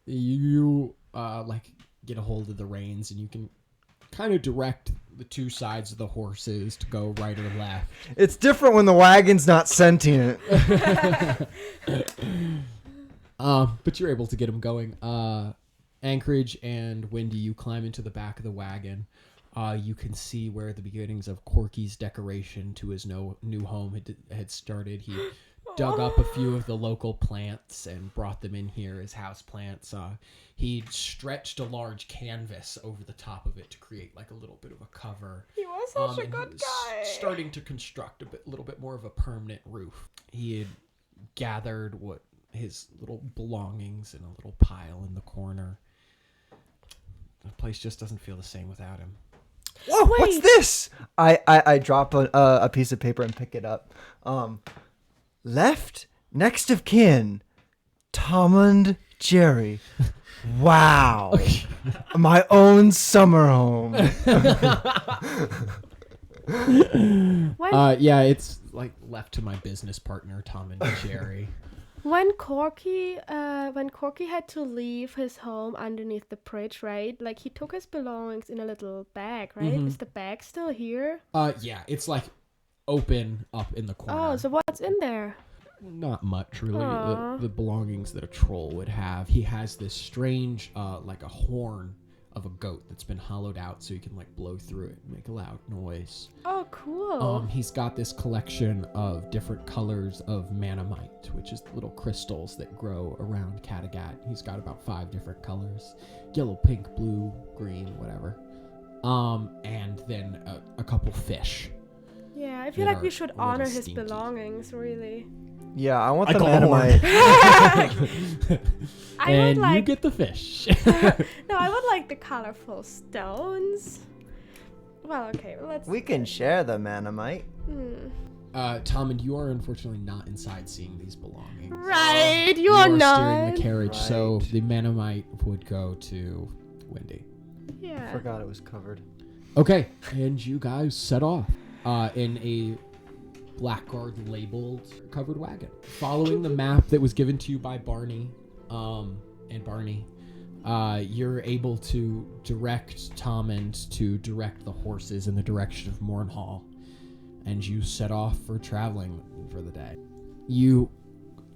S2: You like get a hold of the reins and you can kind of direct the two sides of the horses to go right or left.
S1: It's different when the wagon's not sentient.
S2: But you're able to get them going. Anchorage and Wendy, you climb into the back of the wagon. You can see where the beginnings of Corky's decoration to his new home had started. He dug up a few of the local plants and brought them in here as house plants. He'd stretched a large canvas over the top of it to create like a little bit of a cover.
S3: He was such a
S2: And
S3: good
S2: he was
S3: guy.
S2: starting to construct a little bit more of a permanent roof. He had gathered his little belongings in a little pile in the corner. The place just doesn't feel the same without him.
S1: Whoa, what's
S3: Wait.
S1: this? I drop a piece of paper and pick it up. Left Next of kin, Tommund Jerry. Wow. My own summer home.
S2: Yeah, it's like left to my business partner, Tommund Jerry.
S3: When Corky had to leave his home underneath the bridge, right? Like, he took his belongings in a little bag, right?
S2: Mhm.
S3: Is the bag still here?
S2: Yeah, it's like open up in the corner.
S3: Oh, so what's in there?
S2: Not much, really.
S3: Aw.
S2: The belongings that a troll would have. He has this strange, like a horn of a goat that's been hollowed out so you can like blow through it and make a loud noise.
S3: Oh, cool.
S2: He's got this collection of different colors of manamite, which is little crystals that grow around Kattegat. He's got about 5 different colors: yellow, pink, blue, green, whatever. And then a couple fish.
S3: Yeah, I feel
S2: that
S3: like we
S2: are
S3: should
S2: a little
S3: honor his
S2: stinky.
S3: belongings, really.
S1: Yeah, I want
S4: I
S1: the
S4: call the horn.
S1: Manamite.
S3: I
S2: And
S3: would like...
S2: you get the fish.
S3: No, I would like the colorful stones. Well, okay, let's...
S1: We can share the Manamite.
S2: Tommund, you are unfortunately not inside seeing these belongings.
S3: Right, you
S2: You
S3: are
S2: steering
S3: not.
S2: the carriage, so
S1: Right.
S2: the manamite would go to Wendy.
S3: Yeah.
S1: Forgot it was covered.
S2: Okay, and you guys set off in a Blackguard labeled covered wagon, following the map that was given to you by Barney. And Barney, you're able to direct Tommund to direct the horses in the direction of Mornhall, and you set off for traveling for the day. You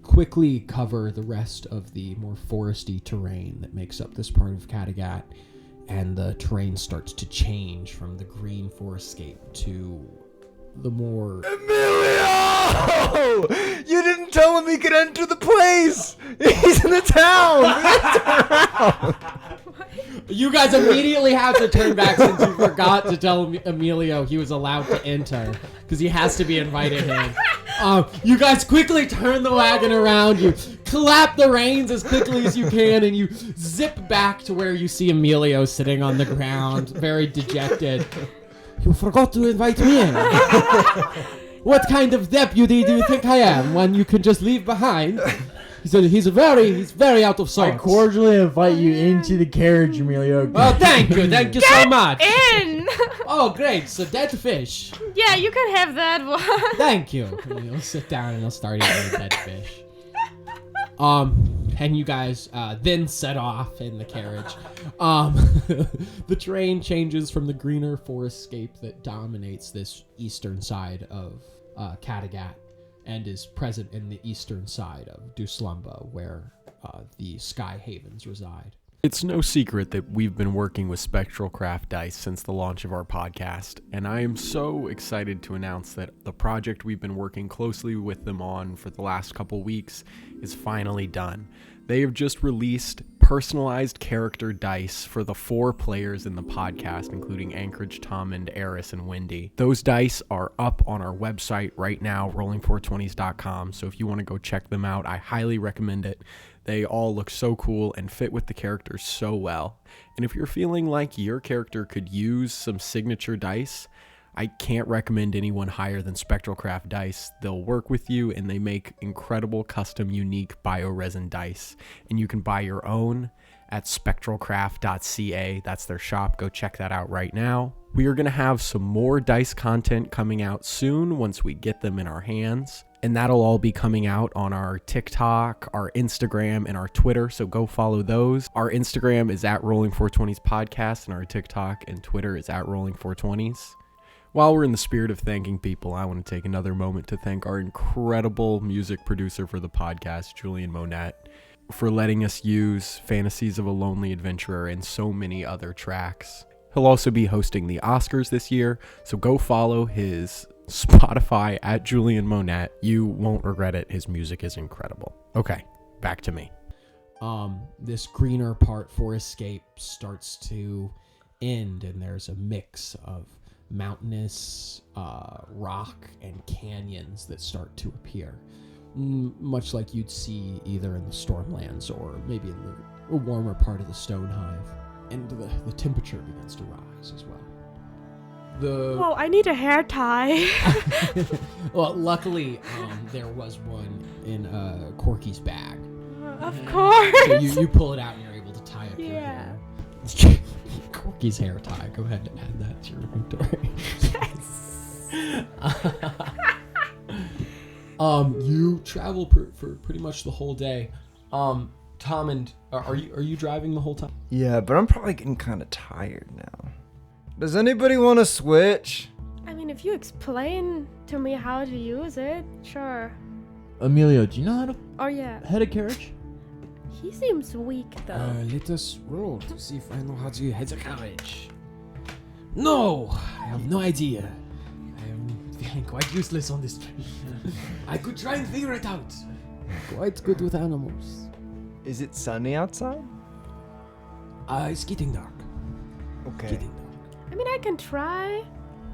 S2: quickly cover the rest of the more foresty terrain that makes up this part of Kattegat, and the terrain starts to change from the green forestscape to the more...
S1: Emilio! You didn't tell him he could enter the place! He's in the town!
S2: You guys immediately have to turn back since you forgot to tell Emilio he was allowed to enter, because he has to be invited in. You guys quickly turn the wagon around, you clap the reins as quickly as you can, and you zip back to where you see Emilio sitting on the ground, very dejected. You forgot to invite me in. What kind of deputy do you think I am, one you can just leave behind? He said he's very out of
S4: I
S2: sorts.
S4: cordially invite you into the carriage, Emilio.
S2: Oh, thank you so much.
S3: In!
S2: Oh, great, so dead fish.
S3: Yeah, you can have that one.
S2: Thank you. And he'll sit down and he'll start eating the dead fish. And you guys then set off in the carriage. The terrain changes from the greener forestscape that dominates this eastern side of Kattegat and is present in the eastern side of Dou'Slumba, where the Sky Havens reside.
S6: It's no secret that we've been working with Spectralcraft Dice since the launch of our podcast, and I am so excited to announce that the project we've been working closely with them on for the last couple weeks is finally done. They have just released personalized character dice for the 4 players in the podcast, including Anchorage, Tommund, Eris, and Wendy. Those dice are up on our website right now, rolling420s.com, so if you want to go check them out, I highly recommend it. They all look so cool and fit with the characters so well. And if you're feeling like your character could use some signature dice, I can't recommend anyone higher than Spectralcraft Dice. They'll work with you, and they make incredible custom unique bioresin dice. And you can buy your own at spectralcraft.ca. That's their shop. Go check that out right now. We are going to have some more dice content coming out soon once we get them in our hands. And that'll all be coming out on our TikTok, our Instagram, and our Twitter, so go follow those. Our Instagram is at Rolling420s Podcast, and our TikTok and Twitter is at Rolling420s. While we're in the spirit of thanking people, I want to take another moment to thank our incredible music producer for the podcast, Julian Monette, for letting us use Fantasies of a Lonely Adventurer and so many other tracks. He'll also be hosting the Oscars this year, so go follow his Spotify at Julian Monette. You won't regret it. His music is incredible. Okay, back to me.
S2: This greener part forestscape starts to end, and there's a mix of mountainous rock and canyons that start to appear, much like you'd see either in the Stormlands or maybe in the warmer part of the Stonehive. And the temperature begins to rise as well.
S3: Whoa, I need a hair tie.
S2: Well, luckily, there was one in Corky's bag.
S3: Of course.
S2: So you pull it out and you're able to tie up your
S3: Yeah.
S2: hair. Corky's hair tie. Go ahead and add that to your inventory.
S3: Yes.
S2: You travel for pretty much the whole day. Tommund, are you driving the whole time?
S1: Yeah, but I'm probably getting kind of tired now. Does anybody want to switch?
S3: I mean, if you explain to me how to use it, sure.
S4: Emilio, do you know how to
S3: Oh yeah,
S4: head a carriage?
S3: he seems weak though.
S5: Let us roll to see if I know how to head a carriage. No, I have no idea. I am feeling quite useless on this trip. I could try and figure it out. Quite good with animals.
S1: Is it sunny outside?
S5: It's getting dark.
S1: Okay.
S5: Getting dark.
S3: I mean, I can try.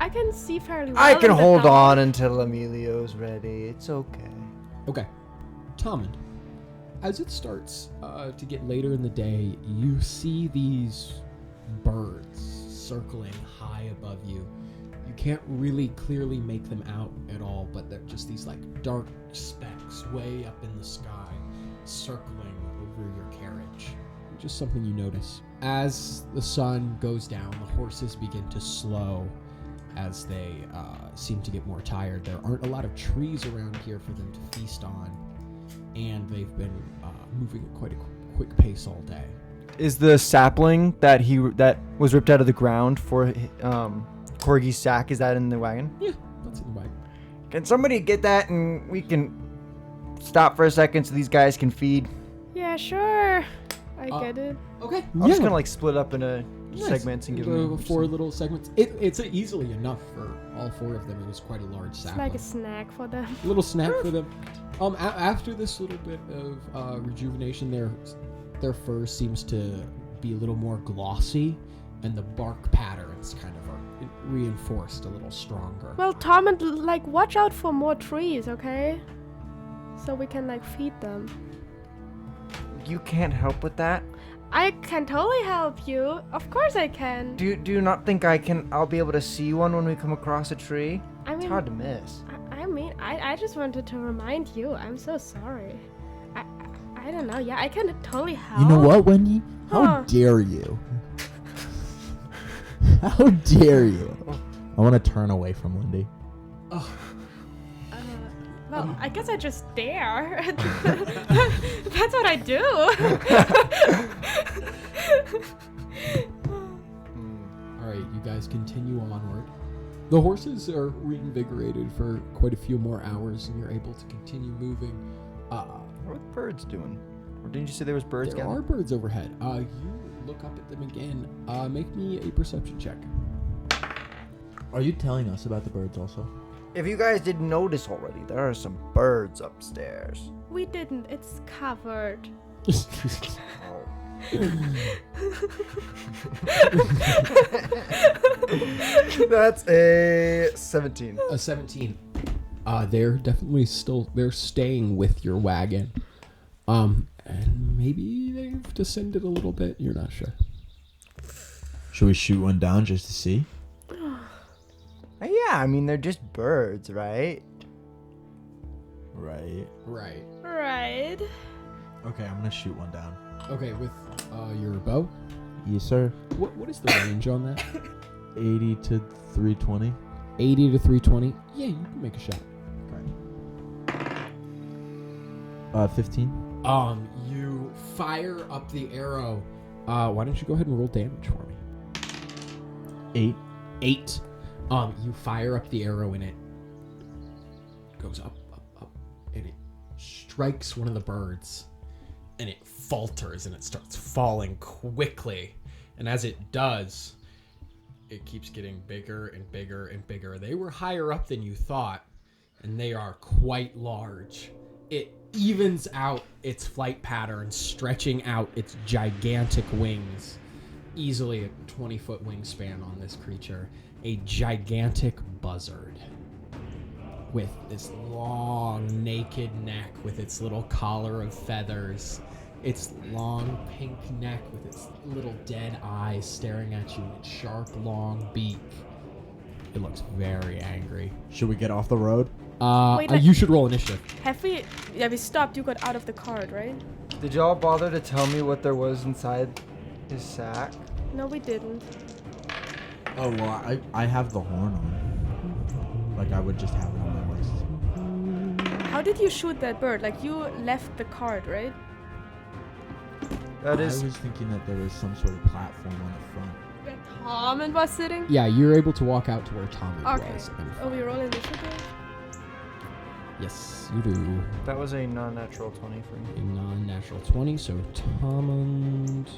S3: I can see fairly well.
S1: I can
S3: in the
S1: hold
S3: dark.
S1: on until Emilio's ready. It's okay.
S2: Okay. Tommund, as it starts to get later in the day, you see these birds circling high above you. You can't really clearly make them out at all, but they're just these like dark specks way up in the sky, circling over your carriage. Just something you notice. As the sun goes down, the horses begin to slow as they seem to get more tired. There aren't a lot of trees around here for them to feast on, and they've been moving at quite a quick pace all day.
S1: Is the sapling that was ripped out of the ground for Corgi's sack, is that in the wagon?
S2: Yeah, that's in the wagon.
S1: Can somebody get that and we can stop for a second so these guys can feed?
S3: Yeah, sure. I get it.
S2: Okay.
S1: I'm just gonna like split up into segments and give
S2: the
S1: them
S2: 4 little segments. It's easily enough for all 4 of them. It was quite a large
S3: It's
S2: sapling.
S3: like a snack for them.
S2: A little snack for them. After this little bit of rejuvenation, their fur seems to be a little more glossy, and the bark patterns kind of are reinforced a little stronger.
S3: Well, Tom, and like, watch out for more trees, okay? So we can like feed them.
S1: You can't help with that.
S3: I can totally help you. Of course I can.
S1: Do you not think I'll be able to see one when we come across a tree?
S3: I mean,
S1: It's hard to miss.
S3: I just wanted to remind you. I'm so sorry. I don't know. Yeah, I can totally help.
S4: You know what, Wendy? How
S3: Huh.
S4: dare you? How dare you? I want to turn away from Wendy.
S3: Well, I guess I just stare. That's what I do.
S2: All right, you guys continue onward. The horses are reinvigorated for quite a few more hours, and you're able to continue moving.
S1: What are the birds doing? Or didn't you say there was birds?
S2: There are birds overhead. You look up at them again. Make me a perception check.
S4: Are you telling us about the birds also?
S1: If you guys didn't notice already, there are some birds upstairs.
S3: We didn't. It's covered.
S1: That's a 17.
S2: A 17. They're definitely they're staying with your wagon. And maybe they've descended a little bit. You're not sure.
S4: Should we shoot one down just to see?
S1: Yeah, I mean, they're just birds, right?
S4: Right.
S2: Right.
S3: Right.
S4: Okay, I'm gonna shoot one down.
S2: Okay, with your bow.
S4: Yes, sir.
S2: What is the range on that?
S4: 80 to 320.
S2: 80 to 320. Yeah, you can make a shot.
S4: 15.
S2: You fire up the arrow. Why don't you go ahead and roll damage for me?
S4: 8.
S2: 8. You fire up the arrow and it goes up, and it strikes one of the birds, and it falters and it starts falling quickly. And as it does, it keeps getting bigger and bigger and bigger. They were higher up than you thought, and they are quite large. It evens out its flight pattern, stretching out its gigantic wings. Easily a 20-foot wingspan on this creature. A gigantic buzzard with this long naked neck with its little collar of feathers, its long pink neck with its little dead eyes staring at you, and its sharp long beak. It looks very angry.
S4: Should we get off the road?
S2: You should roll initiative.
S3: Have we? Yeah, we stopped. You got out of the cart, right?
S1: Did y'all bother to tell me what there was inside his sack?
S3: No, we didn't.
S4: Oh, well, I have the horn on. Like, I would just have it on my waist.
S3: How did you shoot that bird? Like, you left the cart, right?
S1: That
S4: I
S1: is.
S4: was thinking that there was some sort of platform on the front.
S3: Where Tommund was sitting?
S2: Yeah, you're able to walk out to where Tommund
S3: Okay.
S2: was. And
S3: Oh, we roll initiative?
S2: yes, you do.
S1: That was a non-natural 20 for me.
S2: A non-natural 20, so Tommund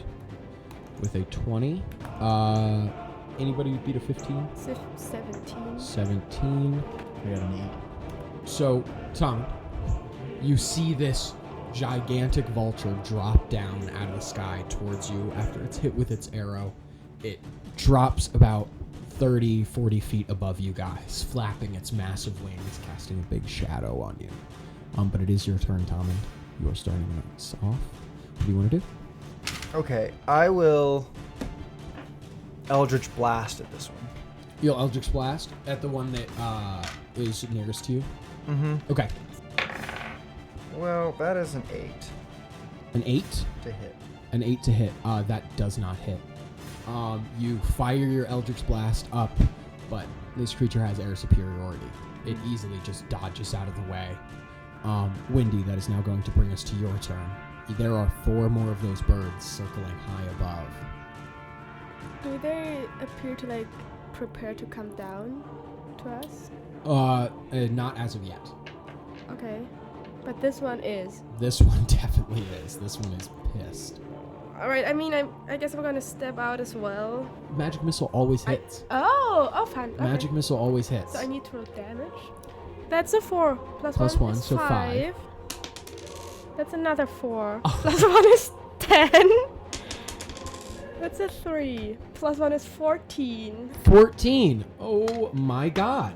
S2: with a 20. Anybody beat a 15?
S3: 17.
S2: 17.
S4: I got an 8.
S2: So, Tommund, you see this gigantic vulture drop down out of the sky towards you after it's hit with its arrow. It drops about 30, 40 feet above you guys, flapping its massive wings, casting a big shadow on you. But it is your turn, Tommund. You are starting us off. What do you want to do?
S1: Okay, I will Eldritch Blast at this one.
S2: You'll Eldritch Blast at the one that is nearest to you?
S1: Mm-hmm.
S2: Okay.
S1: Well, that is an 8
S2: An 8?
S1: to hit.
S2: An 8 to hit. That does not hit. You fire your Eldritch Blast up, but this creature has air superiority. It easily just dodges out of the way. Wendy, that is now going to bring us to your turn. There are 4 more of those birds circling high above.
S3: Do they appear to, like, prepare to come down to us?
S2: Not as of yet.
S3: Okay. But this one is.
S2: This one definitely is. This one is pissed.
S3: Alright, I mean, I guess I'm gonna step out as well.
S2: Magic Missile always hits.
S3: Oh, fine. Okay.
S2: Magic Missile always hits.
S3: So I need to roll damage. That's a 4.
S2: Plus 1,
S3: is
S2: so
S3: 5. That's another 4. Plus 1 is 10. That's a 3. Plus 1 is 14.
S2: 14! Oh my god.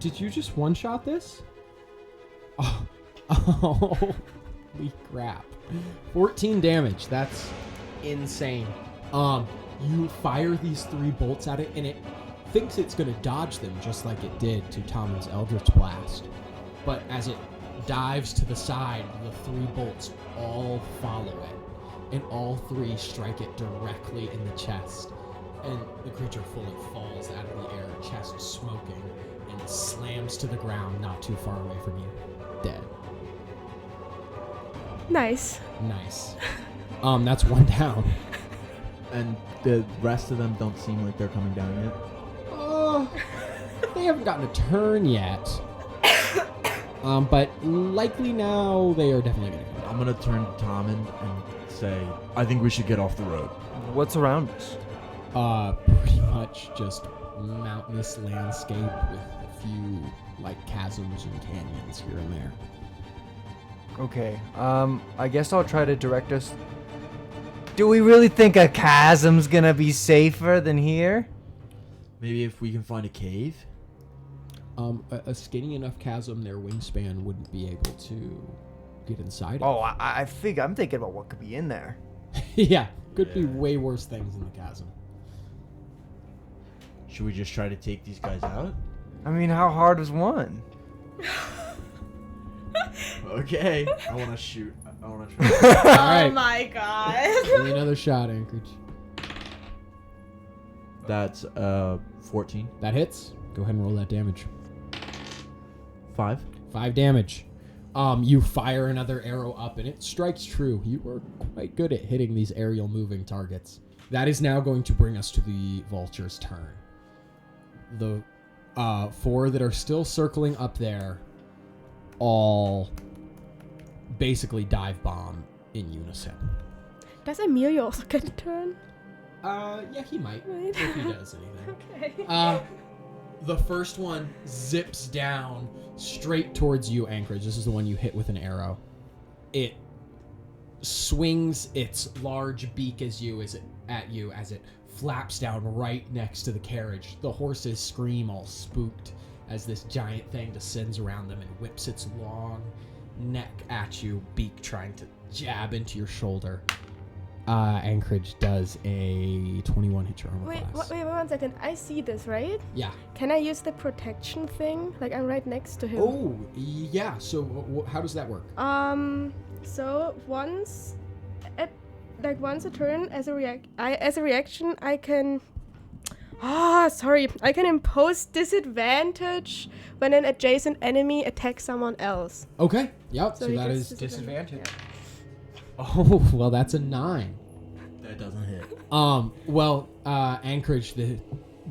S2: Did you just one-shot this? Oh. Holy crap. 14 damage. That's insane. You fire these 3 bolts at it, and it thinks it's going to dodge them just like it did to Tommund's Eldritch Blast. But as it dives to the side, the 3 bolts all follow it, and all 3 strike it directly in the chest. And the creature fully falls out of the air, chest smoking, and slams to the ground not too far away from you. Dead.
S3: Nice.
S2: Nice. That's 1 down.
S4: And the rest of them don't seem like they're coming down yet.
S2: Oh, they haven't gotten a turn yet. But likely now they are definitely going to come down.
S4: I'm going to turn to Tommund and say, I think we should get off the road.
S1: What's around us?
S2: Pretty much just mountainous landscape with a few, like, chasms and canyons here and there.
S1: Okay, I guess I'll try to direct us. Do we really think a chasm's gonna be safer than here?
S4: Maybe if we can find a cave?
S2: A skinny enough chasm, their wingspan wouldn't be able to get inside of.
S1: Oh, I think I'm thinking about what could be in there.
S2: Yeah, could be way worse things in the chasm.
S4: Should we just try to take these guys out?
S1: I mean, how hard was one?
S4: Okay. I want to shoot. I want to try.
S2: Alright.
S3: Oh my god.
S2: Give me another shot, Anchorage.
S4: That's 14.
S2: That hits. Go ahead and roll that damage.
S4: 5.
S2: 5 damage. You fire another arrow up and it strikes true. You were quite good at hitting these aerial moving targets. That is now going to bring us to the vulture's turn. The 4 that are still circling up there all basically dive bomb in unison.
S3: Does Emilio also get a turn?
S2: Yeah, he might,
S3: Right.
S2: if he does anything.
S3: Okay.
S2: The first one zips down straight towards you, Anchorage. This is the one you hit with an arrow. It swings its large beak at you as it flaps down right next to the carriage. The horses scream all spooked as this giant thing descends around them and whips its long neck at you, beak trying to jab into your shoulder. Anchorage does a 21 hit your armor
S3: Wait,
S2: class.
S3: wait 1 second. I see this, right?
S2: Yeah.
S3: Can I use the protection thing? Like I'm right next to him.
S2: Oh, yeah. So how does that work?
S3: So once a turn as a reaction, I can. I can impose disadvantage when an adjacent enemy attacks someone else.
S2: Okay. Yep. So
S3: he
S2: that
S3: gets
S2: is
S1: Disadvantage.
S2: Oh, well, that's a 9.
S4: That doesn't hit.
S2: Anchorage, the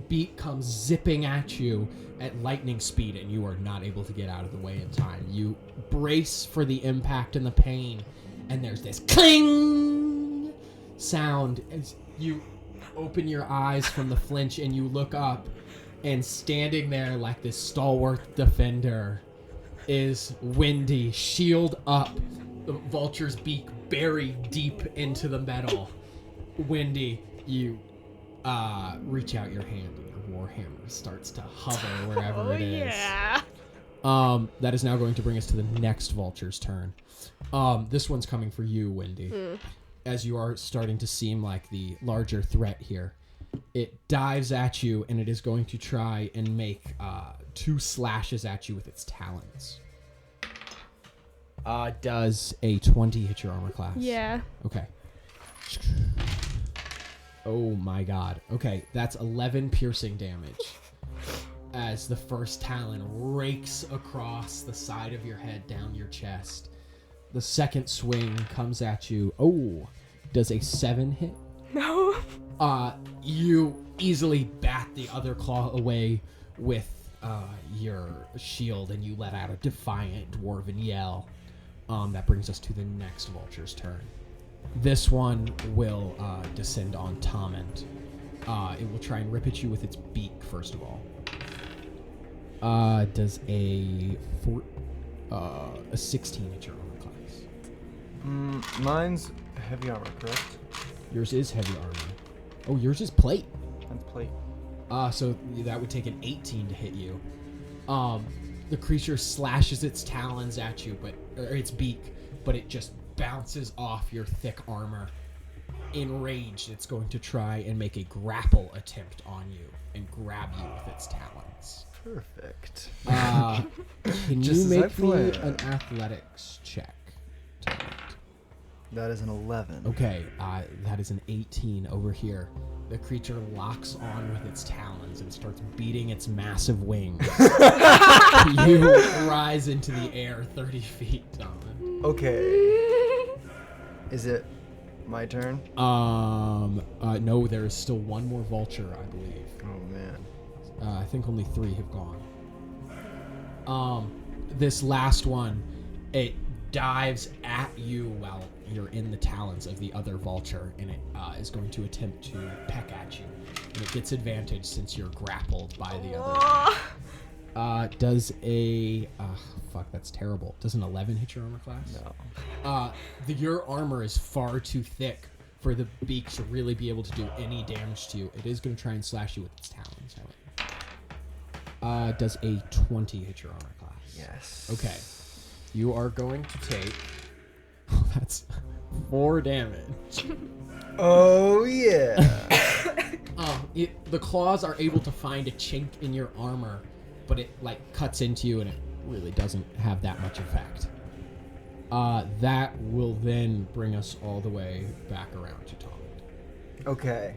S2: beak comes zipping at you at lightning speed, and you are not able to get out of the way in time. You brace for the impact and the pain, and there's this cling sound as you open your eyes from the flinch, and you look up, and standing there like this stalwart defender is Wendy, shield up, the vulture's beak buried deep into the metal. Wendy, you reach out your hand and your warhammer starts to hover wherever it is.
S3: Yeah.
S2: That is now going to bring us to the next vulture's turn. This one's coming for you, Wendy. As you are starting to seem like the larger threat here. It dives at you, and it is going to try and make 2 slashes at you with its talons. Does a 20 hit your armor class?
S3: Yeah.
S2: Okay. Oh my god. Okay, that's 11 piercing damage. As the first talon rakes across the side of your head down your chest. The second swing comes at you. Oh, does a 7 hit?
S3: No.
S2: You easily bat the other claw away with your shield, and you let out a defiant dwarven yell. That brings us to the next vulture's turn. This one will descend on Tommund. It will try and rip at you with its beak, first of all. Does a 16 hit your armor class?
S1: Mine's heavy armor, correct?
S2: Yours is heavy armor. Oh, yours is plate.
S1: That's plate.
S2: So that would take an 18 to hit you. The creature slashes its talons at you, or its beak, but it just bounces off your thick armor. Enraged, it's going to try and make a grapple attempt on you and grab you with its talons.
S1: Perfect.
S2: Can
S1: Just
S2: you
S1: as I
S2: make me
S1: planned.
S2: an athletics check?
S1: That is an 11.
S2: Okay, that is an 18 over here. The creature locks on with its talons and starts beating its massive wings. You rise into the air 30 feet, Tommund.
S1: Okay. Is it my turn?
S2: No, there is still one more vulture, I believe.
S1: Oh, man.
S2: I think only 3 have gone. This last one, it dives at you while you're in the talons of the other vulture, and it is going to attempt to peck at you. And it gets advantage since you're grappled by the other. Does a... fuck, that's terrible. Does an 11 hit your armor class?
S1: No.
S2: Your armor is far too thick for the beak to really be able to do any damage to you. It is going to try and slash you with its talons, however. Does a 20 hit your armor class?
S1: Yes.
S2: Okay. You are going to take... that's 4 damage.
S1: Oh, yeah.
S2: The claws are able to find a chink in your armor, but it, cuts into you, and it really doesn't have that much effect. That will then bring us all the way back around to Tommund.
S1: Okay.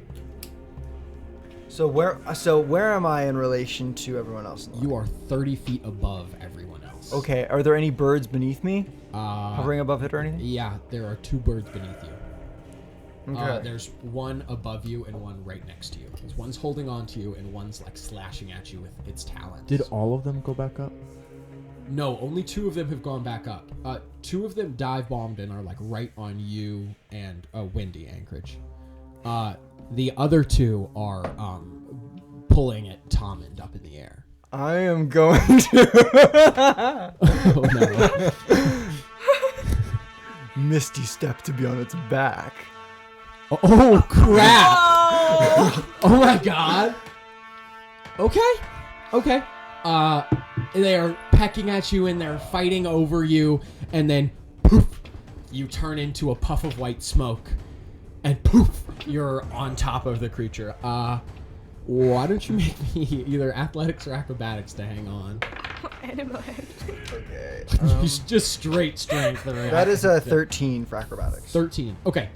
S1: So where am I in relation to everyone else in the line?
S2: You are 30 feet above everyone else.
S1: Okay. Are there any birds beneath me? Hovering above it or anything?
S2: Yeah, there are 2 birds beneath you.
S1: Okay.
S2: There's one above you and one right next to you. One's holding on to you, and one's slashing at you with its talons.
S4: Did all of them go back up?
S2: No, only 2 of them have gone back up. 2 of them dive bombed and are right on you and Wendy, Anchorage. The other 2 are pulling at Tommund up in the air.
S1: I am going to
S2: Oh no.
S1: Misty Step to be on its back.
S2: Oh crap! Oh my god. Okay. They are pecking at you and they're fighting over you, and then poof, you turn into a puff of white smoke. and poof, you're on top of the creature. Why don't you make me either athletics or acrobatics to hang on?
S3: Animal handling.
S1: Okay.
S2: Just straight strength.
S1: That is a 13 for acrobatics.
S2: 13. Okay.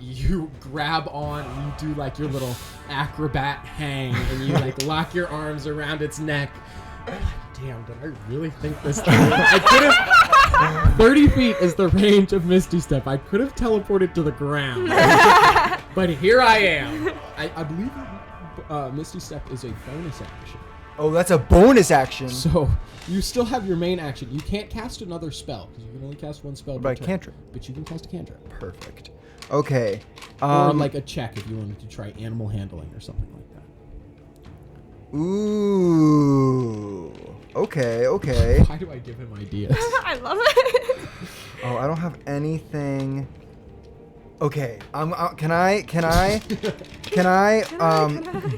S2: You grab on and you do like your little acrobat hang and you like lock your arms around its neck. Damn, did I really think this through? I could have... 30 feet is the range of Misty Step. I could have teleported to the ground. But here I am. I believe Misty Step is a bonus action.
S1: Oh, that's a bonus action.
S2: So, you still have your main action. You can't cast another spell, because you can only cast one spell.
S1: By cantrip.
S2: But you can cast a cantrip.
S1: Perfect. Okay.
S2: Or like a check if you wanted to try animal handling or something like that.
S1: Ooh. Okay.
S2: Why do I give him ideas?
S3: I love it.
S1: Oh, I don't have anything. Okay. Can I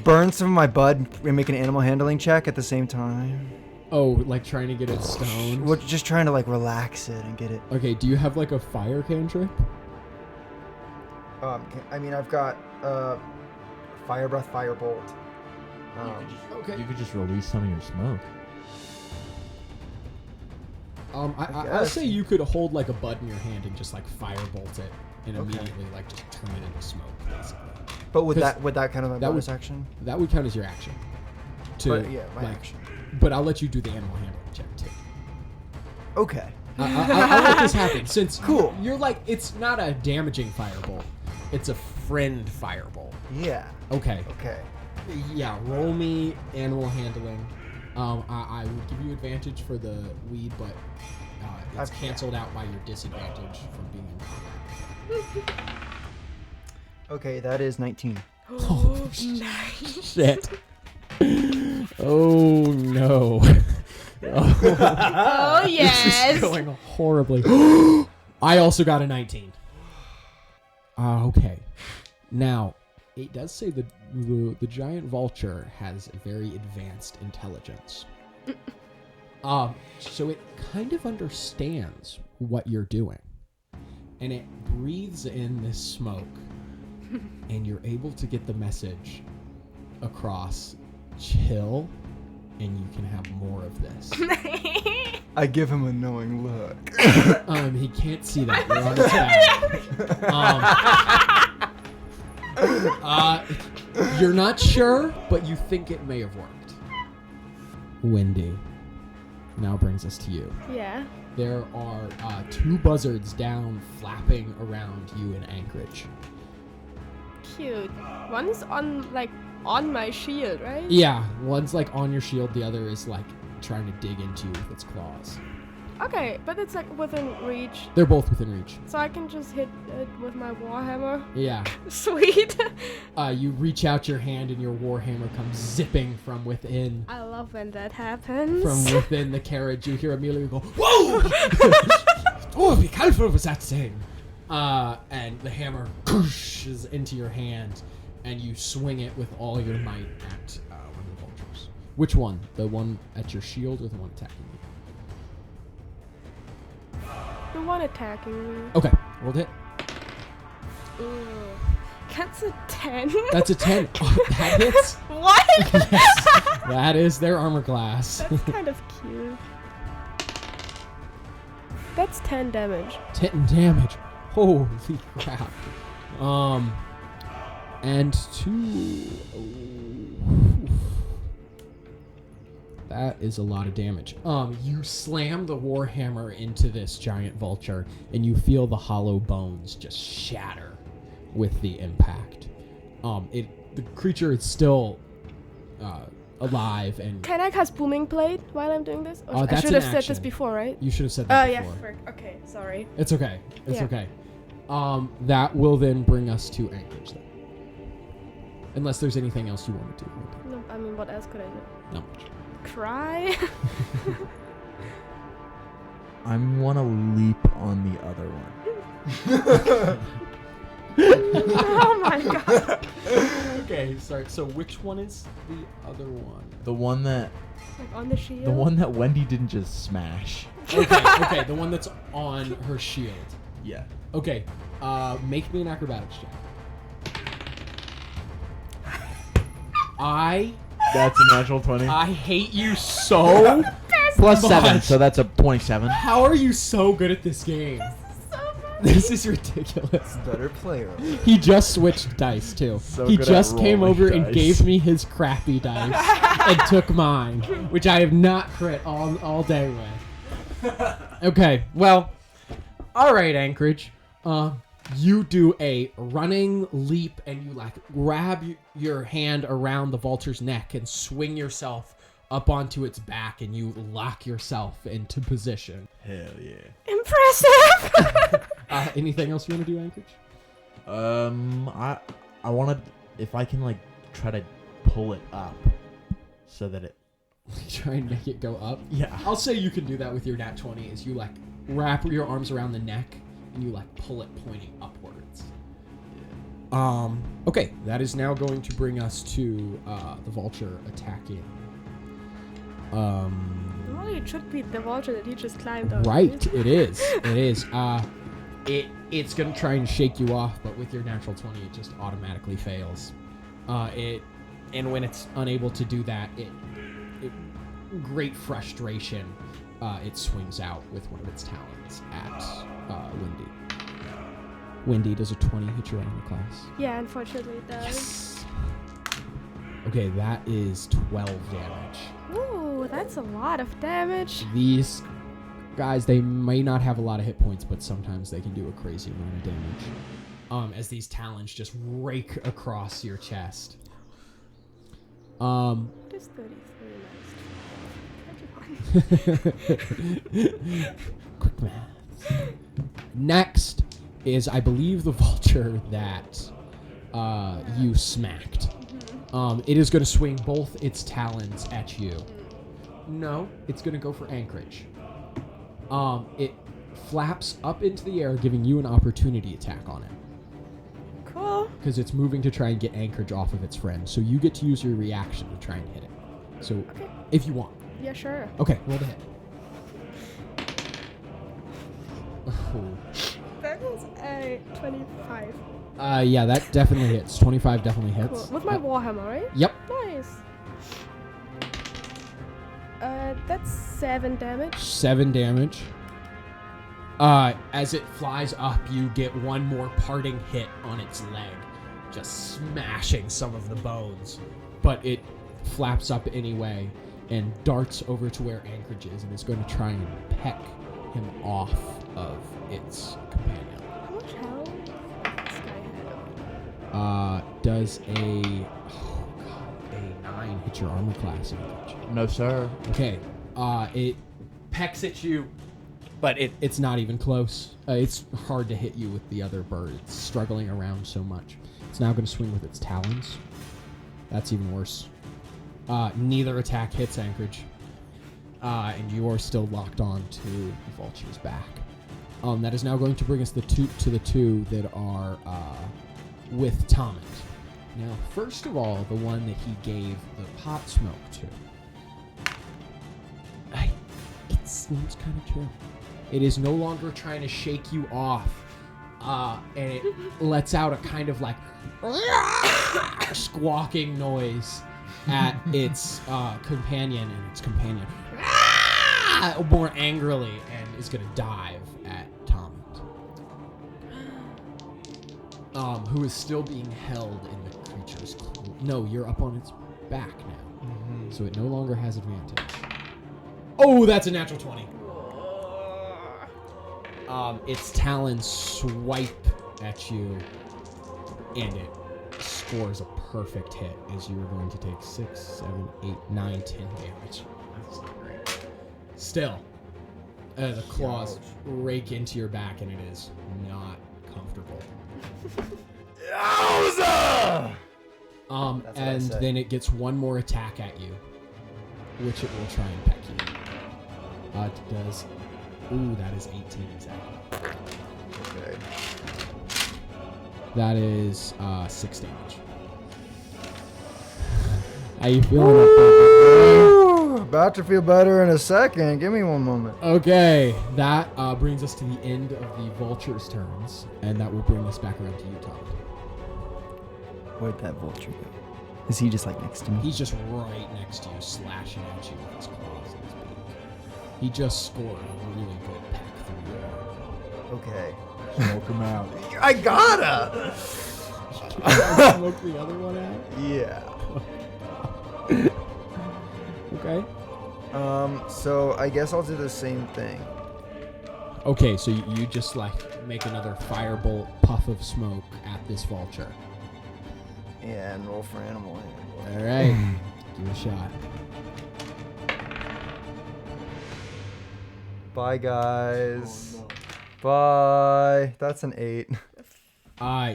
S1: burn some of my bud and make an animal handling check at the same time?
S2: Oh, like trying to get it stoned?
S1: We're just trying to like relax it and get it.
S2: Okay, do you have like a fire cantrip?
S1: I've got fire breath, fire bolt.
S2: Okay.
S4: You could just release some of your smoke.
S2: I'll say you could hold like a bud in your hand and just like firebolt it and immediately like just turn it into smoke, basically.
S1: But would that kind of a bonus action?
S2: That would count as your action.
S1: My action.
S2: But I'll let you do the animal handling check too.
S1: Okay.
S2: I'll let this happen since
S1: Cool.
S2: You're like, it's not a damaging firebolt. It's a friend firebolt.
S1: Yeah.
S2: Okay.
S1: Okay.
S2: Yeah, roll me animal handling. I would give you advantage for the weed, but it's canceled out by your disadvantage from being in combat.
S1: Okay, that is 19.
S3: Oh, nice.
S2: Shit. Oh no.
S3: Oh, yes.
S2: This is going horribly. I also got a 19. Okay. Now, it does say the giant vulture has a very advanced intelligence. So it kind of understands what you're doing. And it breathes in this smoke. And you're able to get the message across. Chill, and you can have more of this.
S1: I give him a knowing look.
S2: He can't see that. You're on his back. You're not sure, but you think it may have worked. Wendy, now brings us to you.
S3: Yeah.
S2: There are 2 buzzards down flapping around you in Anchorage.
S3: Cute. One's on my shield, right?
S2: Yeah, one's like on your shield, the other is like trying to dig into you with its claws.
S3: Okay, but it's like within reach,
S2: They're both within reach.
S3: so I can just hit it with my warhammer.
S2: Yeah.
S3: Sweet.
S2: You reach out your hand and your warhammer comes zipping from within.
S3: I love when that happens.
S2: From within the carriage, you hear Amelia go, "Whoa! Oh, be careful with that thing!" And the hammer pushes into your hand, and you swing it with all your might at one of the vultures. Which one? The one at your shield or the one attacking you?
S3: The one attacking me.
S2: Okay, rolled hit.
S3: Ooh. That's a 10.
S2: That's a 10. Oh, that hits.
S3: What?
S2: Yes, that is their armor class.
S3: That's kind of cute. That's 10 damage.
S2: 10 damage. Holy crap. And 2. That is a lot of damage. You slam the warhammer into this giant vulture, and you feel the hollow bones just shatter with the impact. The creature is still alive, and
S3: Can I cast Booming Blade while I'm doing this? Or I
S2: that's
S3: should
S2: an
S3: have said this
S2: action.
S3: before, right?
S2: you should have said that
S3: Oh, yeah.
S2: before.
S3: Frick. Okay, sorry.
S2: It's okay. It's
S3: Yeah.
S2: okay. That will then bring us to Anchorage then. Unless there's anything else you want to do.
S3: No, I mean, what else could I do?
S2: Not much.
S3: Cry?
S4: I want to leap on the other one.
S3: Oh my god.
S2: Okay, sorry. So which one is the other one?
S4: The one that
S3: Like on the shield?
S4: Wendy didn't just smash.
S2: Okay, the one that's on her shield.
S4: Yeah.
S2: Okay, make me an acrobatics check.
S4: That's a natural 20.
S2: I hate you so
S4: Plus
S2: much.
S4: 7, so that's a 27.
S2: How are you so good at this game? This is ridiculous.
S1: Better player.
S2: He just switched dice too.
S4: So
S2: He
S4: good at
S2: just came
S4: rolling
S2: over and
S4: dice.
S2: gave me his crappy dice and took mine, which I have not crit all day with. Okay, well, all right, Anchorage. You do a running leap and you like grab your hand around the vulture's neck and swing yourself up onto its back, and you lock yourself into position.
S4: Hell yeah.
S3: Impressive.
S2: Anything else you want to do, Anchorage?
S4: I want to, if I can like try to pull it up so that it.
S2: Try and make it go up.
S4: Yeah.
S2: I'll say you can do that with your nat 20. Is you like wrap your arms around the neck and you like pull it pointing upwards. Okay, that is now going to bring us to the vulture attacking.
S3: Oh, it should be the vulture that you just climbed on.
S2: Right, it is. It is. It's gonna try and shake you off, but with your natural 20, it just automatically fails. And when it's unable to do that, it great frustration, it swings out with one of its talons at Wendy. Wendy, does a 20 hit your armor class?
S3: Yeah, unfortunately it does.
S2: Yes. Okay, that is 12 damage.
S3: Ooh, that's a lot of damage.
S2: These guys, they may not have a lot of hit points, but sometimes they can do a crazy amount of damage. As these talons just rake across your chest.
S3: Just 33
S2: Quick math. Next is, I believe, the vulture that you smacked. It is going to swing both its talons at you. No, it's going to go for Anchorage. It flaps up into the air, giving you an opportunity attack on it.
S3: Cool.
S2: Because it's moving to try and get Anchorage off of its friend. So you get to use your reaction to try and hit it. So,
S3: Okay.
S2: if you want.
S3: Yeah, sure.
S2: Okay, roll the hit. Oh.
S3: That is a 25.
S2: Yeah, that definitely hits. 25 definitely hits.
S3: Cool. With my warhammer, right?
S2: Yep.
S3: Nice. That's 7 damage.
S2: 7 damage. As it flies up, you get one more parting hit on its leg, just smashing some of the bones. But it flaps up anyway and darts over to where Anchorage is and is going to try and peck him off of its companion.
S3: How much health does this guy have?
S2: Does a 9 hit your armor class, Anchorage?
S4: No, sir.
S2: Okay. It pecks at you, but it's not even close. It's hard to hit you with the other bird. It's struggling around so much. It's now going to swing with its talons. That's even worse. Neither attack hits Anchorage. And you are still locked on to the vulture's back. That is now going to bring us to the two that are with Tommund. Now, first of all, the one that he gave the pot smoke to. It seems kind of true. It is no longer trying to shake you off, and it lets out a kind of like squawking noise at its companion, and its companion more angrily, and is going to dive at Tommund, who is still being held in the creature's claw. No, you're up on its back now, so it no longer has advantage. Oh, that's a natural 20. Its talons swipe at you, and it scores a perfect hit as you are going to take 6, 7, 8, 9, 10 damage. That's not great. Still, the claws rake into your back, and it is not comfortable. And then it gets one more attack at you, which it will try and peck you. It does. Ooh, that is 18 exactly.
S1: Okay.
S2: That is 6 damage. How you feeling up there?
S1: Ooh, about to feel better in a second. Give me one moment.
S2: Okay, that brings us to the end of the vulture's turns, and that will bring us back around to you, Tom.
S1: Where'd that vulture go? Is he just like next to me?
S2: He's just right next to you, slashing at you with his claws and his beak. He just scored a really good peck through your arm.
S1: Okay.
S4: Smoke him out.
S1: I gotta!
S2: Smoke the other one out?
S1: Yeah.
S2: Okay.
S1: So I guess I'll do the same thing.
S2: Okay, so you just like make another firebolt puff of smoke at this vulture.
S1: And roll for animal handling.
S2: All right, give it a shot.
S1: Bye, guys. Bye. That's an 8.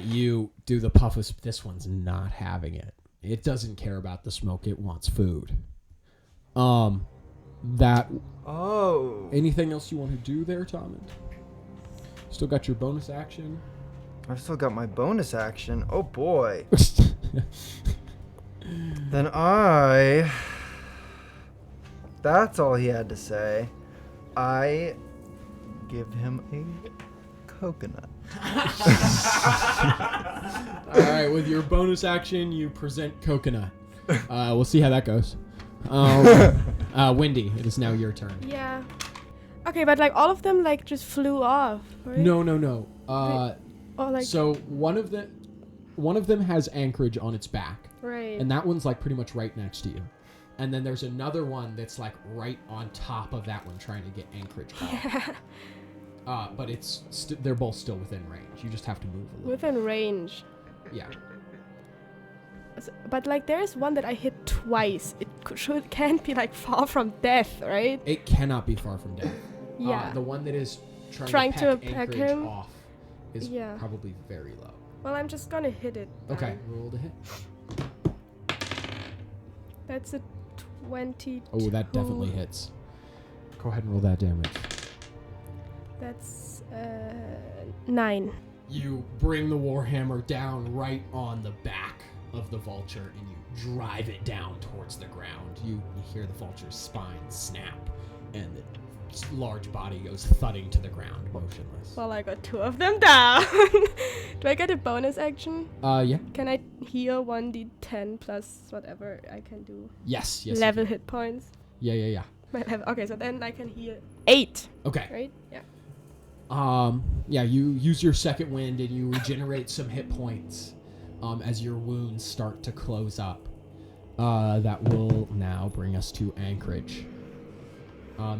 S2: You do the puff of... This one's not having it. It doesn't care about the smoke. It wants food. That...
S1: Oh.
S2: Anything else you want to do there, Tommund? Still got your bonus action?
S1: I've still got my bonus action. Oh, boy. Then That's all he had to say. I give him a coconut.
S2: All right, with your bonus action, you present coconut. We'll see how that goes. Wendy, it is now your turn.
S3: Yeah. Okay, but like all of them like just flew off, right?
S2: No.
S3: Or like
S2: So one of them has Anchorage on its back,
S3: right.
S2: and that one's like pretty much right next to you. And then there's another one that's like right on top of that one, trying to get Anchorage off. But it's they're both still within range. You just have to move a little.
S3: Within range.
S2: Yeah.
S3: But like there's one that I hit twice. It can't be like far from death, right?
S2: It cannot be far from death.
S3: Yeah.
S2: The one that is
S3: Trying
S2: to
S3: to
S2: peck
S3: peck
S2: Anchorage
S3: him?
S2: off is
S3: Yeah.
S2: probably very low.
S3: Well, I'm just gonna hit it.
S2: Okay, roll to hit.
S3: That's a 22.
S2: Oh, that definitely hits. Go ahead and roll that damage.
S3: That's 9.
S2: You bring the warhammer down right on the back of the vulture and you drive it down towards the ground. You hear the vulture's spine snap and the large body goes thudding to the ground, motionless.
S3: Well, I got 2 of them down. Do I get a bonus action?
S2: Yeah.
S3: Can I heal 1d10 plus whatever I can do?
S2: Yes. You
S3: Level
S2: can.
S3: hit points.
S2: Yeah.
S3: My level. Okay, so then I can heal 8.
S2: Okay.
S3: Right? Yeah.
S2: Yeah, you use your second wind and you regenerate some hit points as your wounds start to close up. That will now bring us to Anchorage.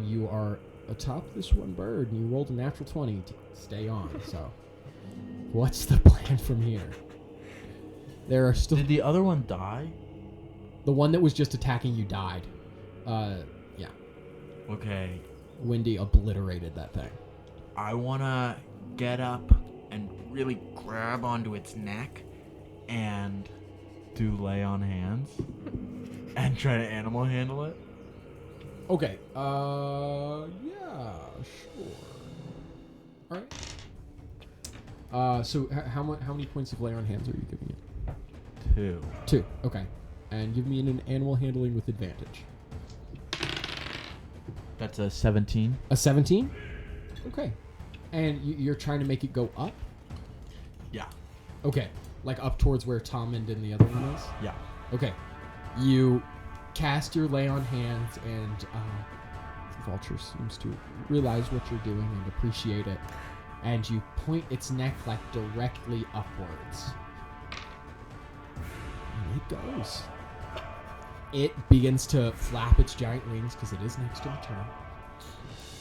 S2: You are atop this one bird and you rolled a natural 20 to stay on, so what's the plan from here? There are still...
S4: Did the other one die?
S2: The one that was just attacking you died. Yeah.
S4: Okay.
S2: Wendy obliterated that thing.
S4: I want to get up and really grab onto its neck and do lay on hands and try to animal handle it.
S2: Okay. Yeah, sure. All right. So how many points of lay on hands are you giving it? 2. Okay. And give me an animal handling with advantage.
S4: That's a 17.
S2: A 17? Okay. And you're trying to make it go up?
S4: Yeah.
S2: Okay. Like up towards where Tommund and the other one is?
S4: Yeah.
S2: Okay. You cast your lay on hands and the vulture seems to realize what you're doing and appreciate it. And you point its neck like directly upwards. And it goes. It begins to flap its giant wings because it is next to return.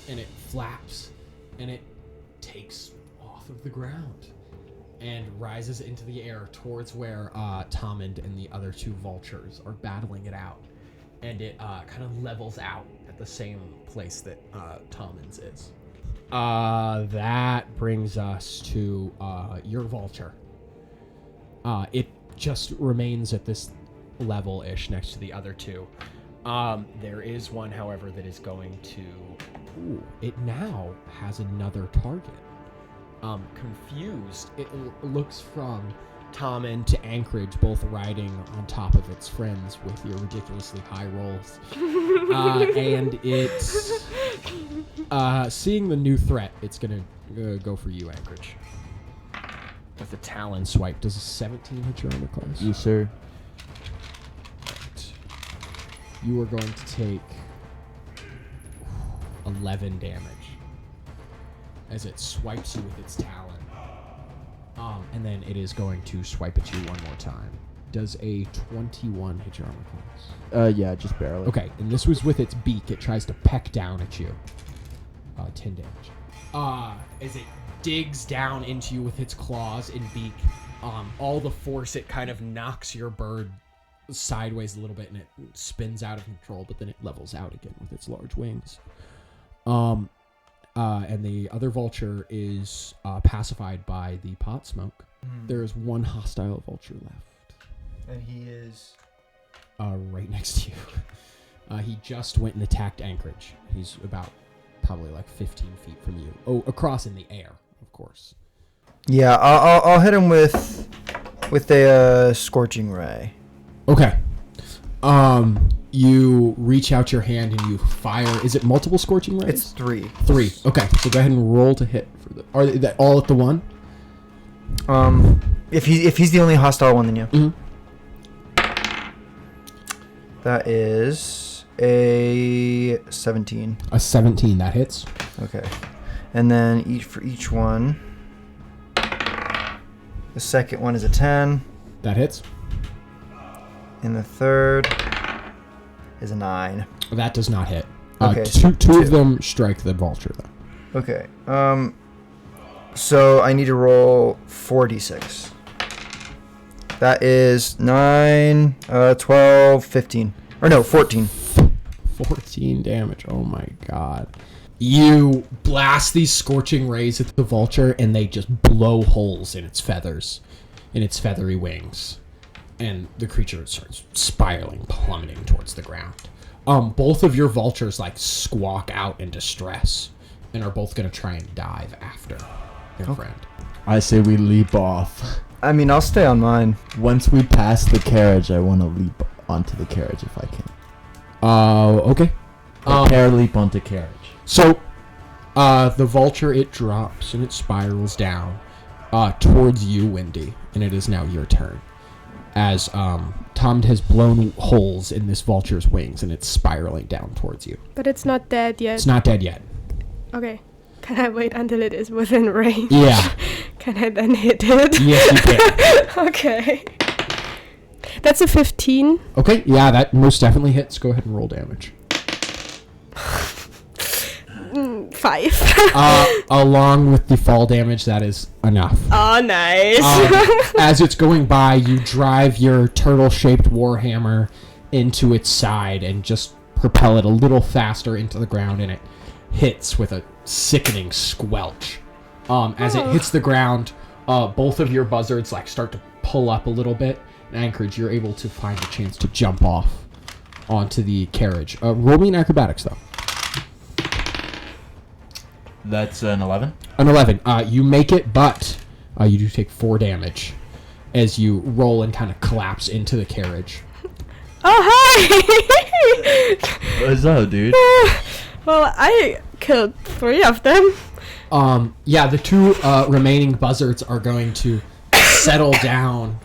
S2: And it flaps and it takes off of the ground and rises into the air towards where Tommund and the other 2 vultures are battling it out. And it kind of levels out at the same place that Tommund's is. That brings us to your vulture. It just remains at this level-ish next to the other 2. There is one, however, that is going to... Ooh, it now has another target. Confused, it looks from Tommund to Anchorage, both riding on top of its friends with your ridiculously high rolls. And it's... seeing the new threat, it's going to go for you, Anchorage. With a talon swipe. Does a 17 hit your armor class?
S4: Yes, sir.
S2: you are going to take 11 damage as it swipes you with its talon. And then it is going to swipe at you one more time. Does a 21 hit your armor class?
S4: Yeah, just barely.
S2: Okay, and this was with its beak. It tries to peck down at you. 10 damage. As it digs down into you with its claws and beak, all the force, it kind of knocks your bird sideways a little bit, and it spins out of control, but then it levels out again with its large wings. And the other vulture is pacified by the pot smoke. There is one hostile vulture left.
S1: And he is...
S2: right next to you. He just went and attacked Anchorage. He's about probably like 15 feet from you. Oh, across in the air, of course.
S1: Yeah, I'll hit him with a scorching ray.
S2: Okay. You reach out your hand and you fire. Is it multiple scorching rays?
S1: It's 3.
S2: 3. Okay, so go ahead and roll to hit. Are they all at the one?
S1: If he's the only hostile one, then yeah.
S2: Mm-hmm.
S1: That is a 17.
S2: A 17, that hits.
S1: Okay. And then for each one, the second one is a 10.
S2: That hits.
S1: And the third is a 9.
S2: That does not hit.
S1: Okay,
S2: Two of them strike the vulture, though.
S1: Okay. So I need to roll 4d6. That is 9, 12, 15. Or no, 14.
S2: 14 damage. Oh my god. You blast these scorching rays at the vulture, and they just blow holes in its feathers, in its feathery wings. And the creature starts spiraling, plummeting towards the ground. Both of your vultures like squawk out in distress and are both going to try and dive after their friend.
S4: I say we leap off.
S1: I mean, I'll stay on mine.
S4: Once we pass the carriage, I want to leap onto the carriage if I can.
S2: Okay.
S4: Pair leap onto carriage.
S2: So, the vulture, it drops and it spirals down towards you, Wendy, and it is now your turn. As Tommund has blown holes in this vulture's wings, and it's spiraling down towards you.
S3: But it's not dead yet.
S2: It's not dead yet.
S3: Okay. Can I wait until it is within range?
S2: Yeah.
S3: Can I then hit it?
S2: Yes, you can.
S3: Okay. That's a 15.
S2: Okay, yeah, that most definitely hits. Go ahead and roll damage.
S3: 5.
S2: Along with the fall damage, that is enough.
S3: Oh, nice.
S2: As it's going by, you drive your turtle-shaped warhammer into its side and just propel it a little faster into the ground, and it hits with a sickening squelch. As it hits the ground, both of your buzzards like start to pull up a little bit. And Anchorage, you're able to find a chance to jump off onto the carriage. Roll me an acrobatics, though.
S4: That's an 11.
S2: An 11. You make it, but you do take 4 damage as you roll and kind of collapse into the carriage.
S3: Oh, hi!
S4: What's up, dude?
S3: Well, I killed 3 of them.
S2: Yeah, the 2 remaining buzzards are going to settle down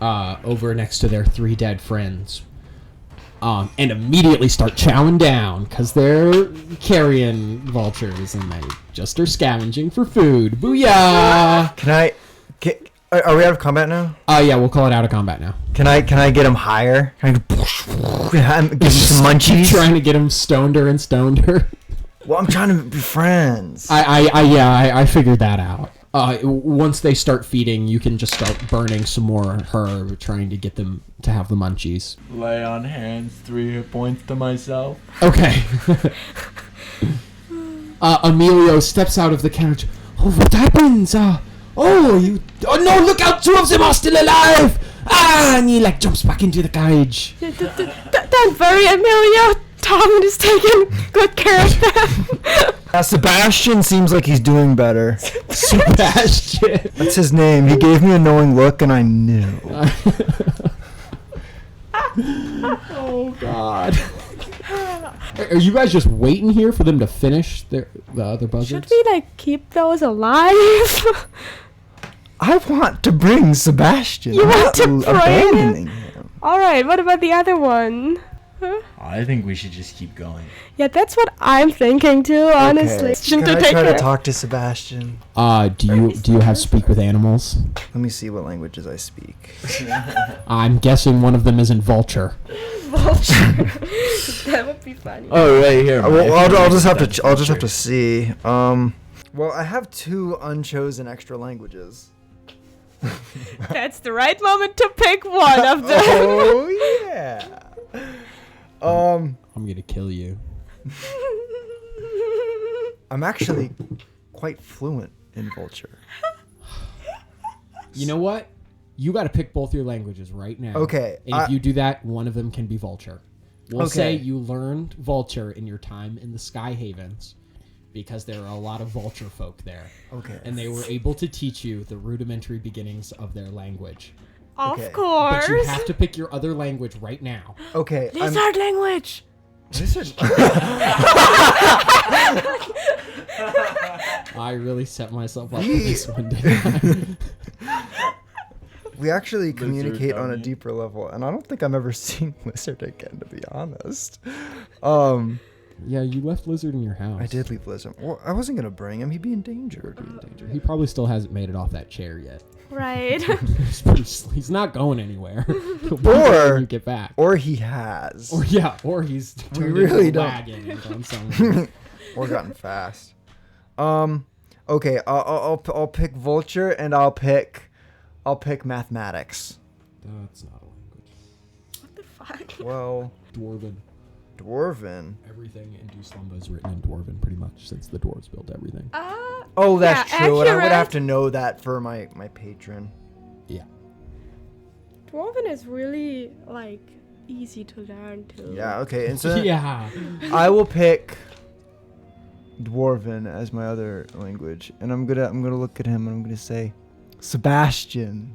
S2: over next to their 3 dead friends. And immediately start chowing down because they're carrion vultures and they just are scavenging for food. Booyah!
S1: Are we out of combat now?
S2: Yeah, we'll call it out of combat now.
S1: Can I get him higher? Can I give him some munchies?
S2: Trying to get him stoneder and stoneder.
S1: Well, I'm trying to be friends.
S2: I figured that out. Once they start feeding, you can just start burning some more herb, trying to get them to have the munchies.
S4: Lay on hands, 3 hit points to myself.
S2: Okay. Emilio steps out of the carriage. Oh, what happens? Oh no, look out, 2 of them are still alive! And he jumps back into the carriage.
S3: Don't worry, Emilio. Tommund is taking good care of them.
S1: Sebastian seems like he's doing better.
S2: Sebastian.
S1: That's his name. He gave me a knowing look, and I knew.
S2: Oh, God. Are you guys just waiting here for them to finish the other buzzards?
S3: Should we, keep those alive?
S1: I want to bring Sebastian.
S3: You want to bring
S1: abandoning him.
S3: Alright, what about the other one?
S4: I think we should just keep going.
S3: Yeah, that's what I'm thinking too, honestly.
S1: Okay. Can I try to talk to Sebastian?
S2: Do you have speak with animals?
S1: Let me see what languages I speak.
S2: I'm guessing one of them isn't vulture.
S3: Vulture. That would be funny.
S4: Oh, right here.
S1: Well, I'll just have to see. Well, I have 2 unchosen extra languages.
S3: That's the right moment to pick one of them.
S1: Oh yeah.
S2: I'm gonna kill you.
S1: I'm actually quite fluent in Vulture.
S2: You know what? You got to pick both your languages right now.
S1: Okay.
S2: And if you do that, one of them can be Vulture. We'll
S1: Okay.
S2: say you learned Vulture in your time in the Sky Havens, because there are a lot of Vulture folk there.
S1: Okay.
S2: And they were able to teach you the rudimentary beginnings of their language.
S3: Of
S1: Okay.
S3: course.
S2: But you have to pick your other language right now.
S1: Okay.
S3: Lizard language.
S2: I really set myself up for this one, didn't I?
S1: We actually communicate on a
S4: Army.
S1: deeper level, and I don't think I've ever seen Lizard again, to be honest.
S2: Yeah, you left Lizard in your house.
S1: I did leave Lizard. Well, I wasn't gonna bring him. He'd be in danger.
S2: He probably still hasn't made it off that chair yet.
S3: Right.
S2: He's not going anywhere.
S1: Or-
S2: when you get back.
S1: Or he has.
S2: Or he's turned
S1: really
S2: into a
S1: don't.
S2: wagon and gone somewhere.
S1: Or gotten fast. Okay. I'll pick Vulture, and I'll pick mathematics.
S2: That's not a language.
S3: What the fuck?
S1: Well,
S2: Dwarven.
S1: Dwarven.
S2: Everything in Dou'Slumba is written in Dwarven, pretty much, since the dwarves built everything.
S1: Oh, that's
S3: Yeah,
S1: true. And I would
S3: accurate.
S1: have to know that for my patron.
S2: Yeah.
S3: Dwarven is really, like, easy to learn too.
S1: Yeah. Okay. And so
S2: Yeah.
S1: I will pick Dwarven as my other language, and I'm gonna look at him and I'm gonna say, Sebastian.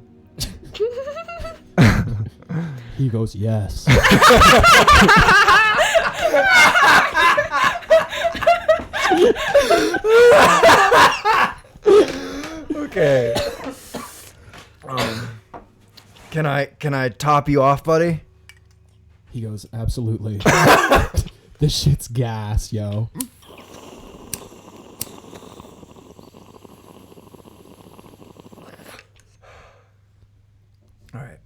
S2: He goes, yes.
S1: Okay. Can I top you off, buddy?
S2: He goes, absolutely. This shit's gas, yo.
S1: All right.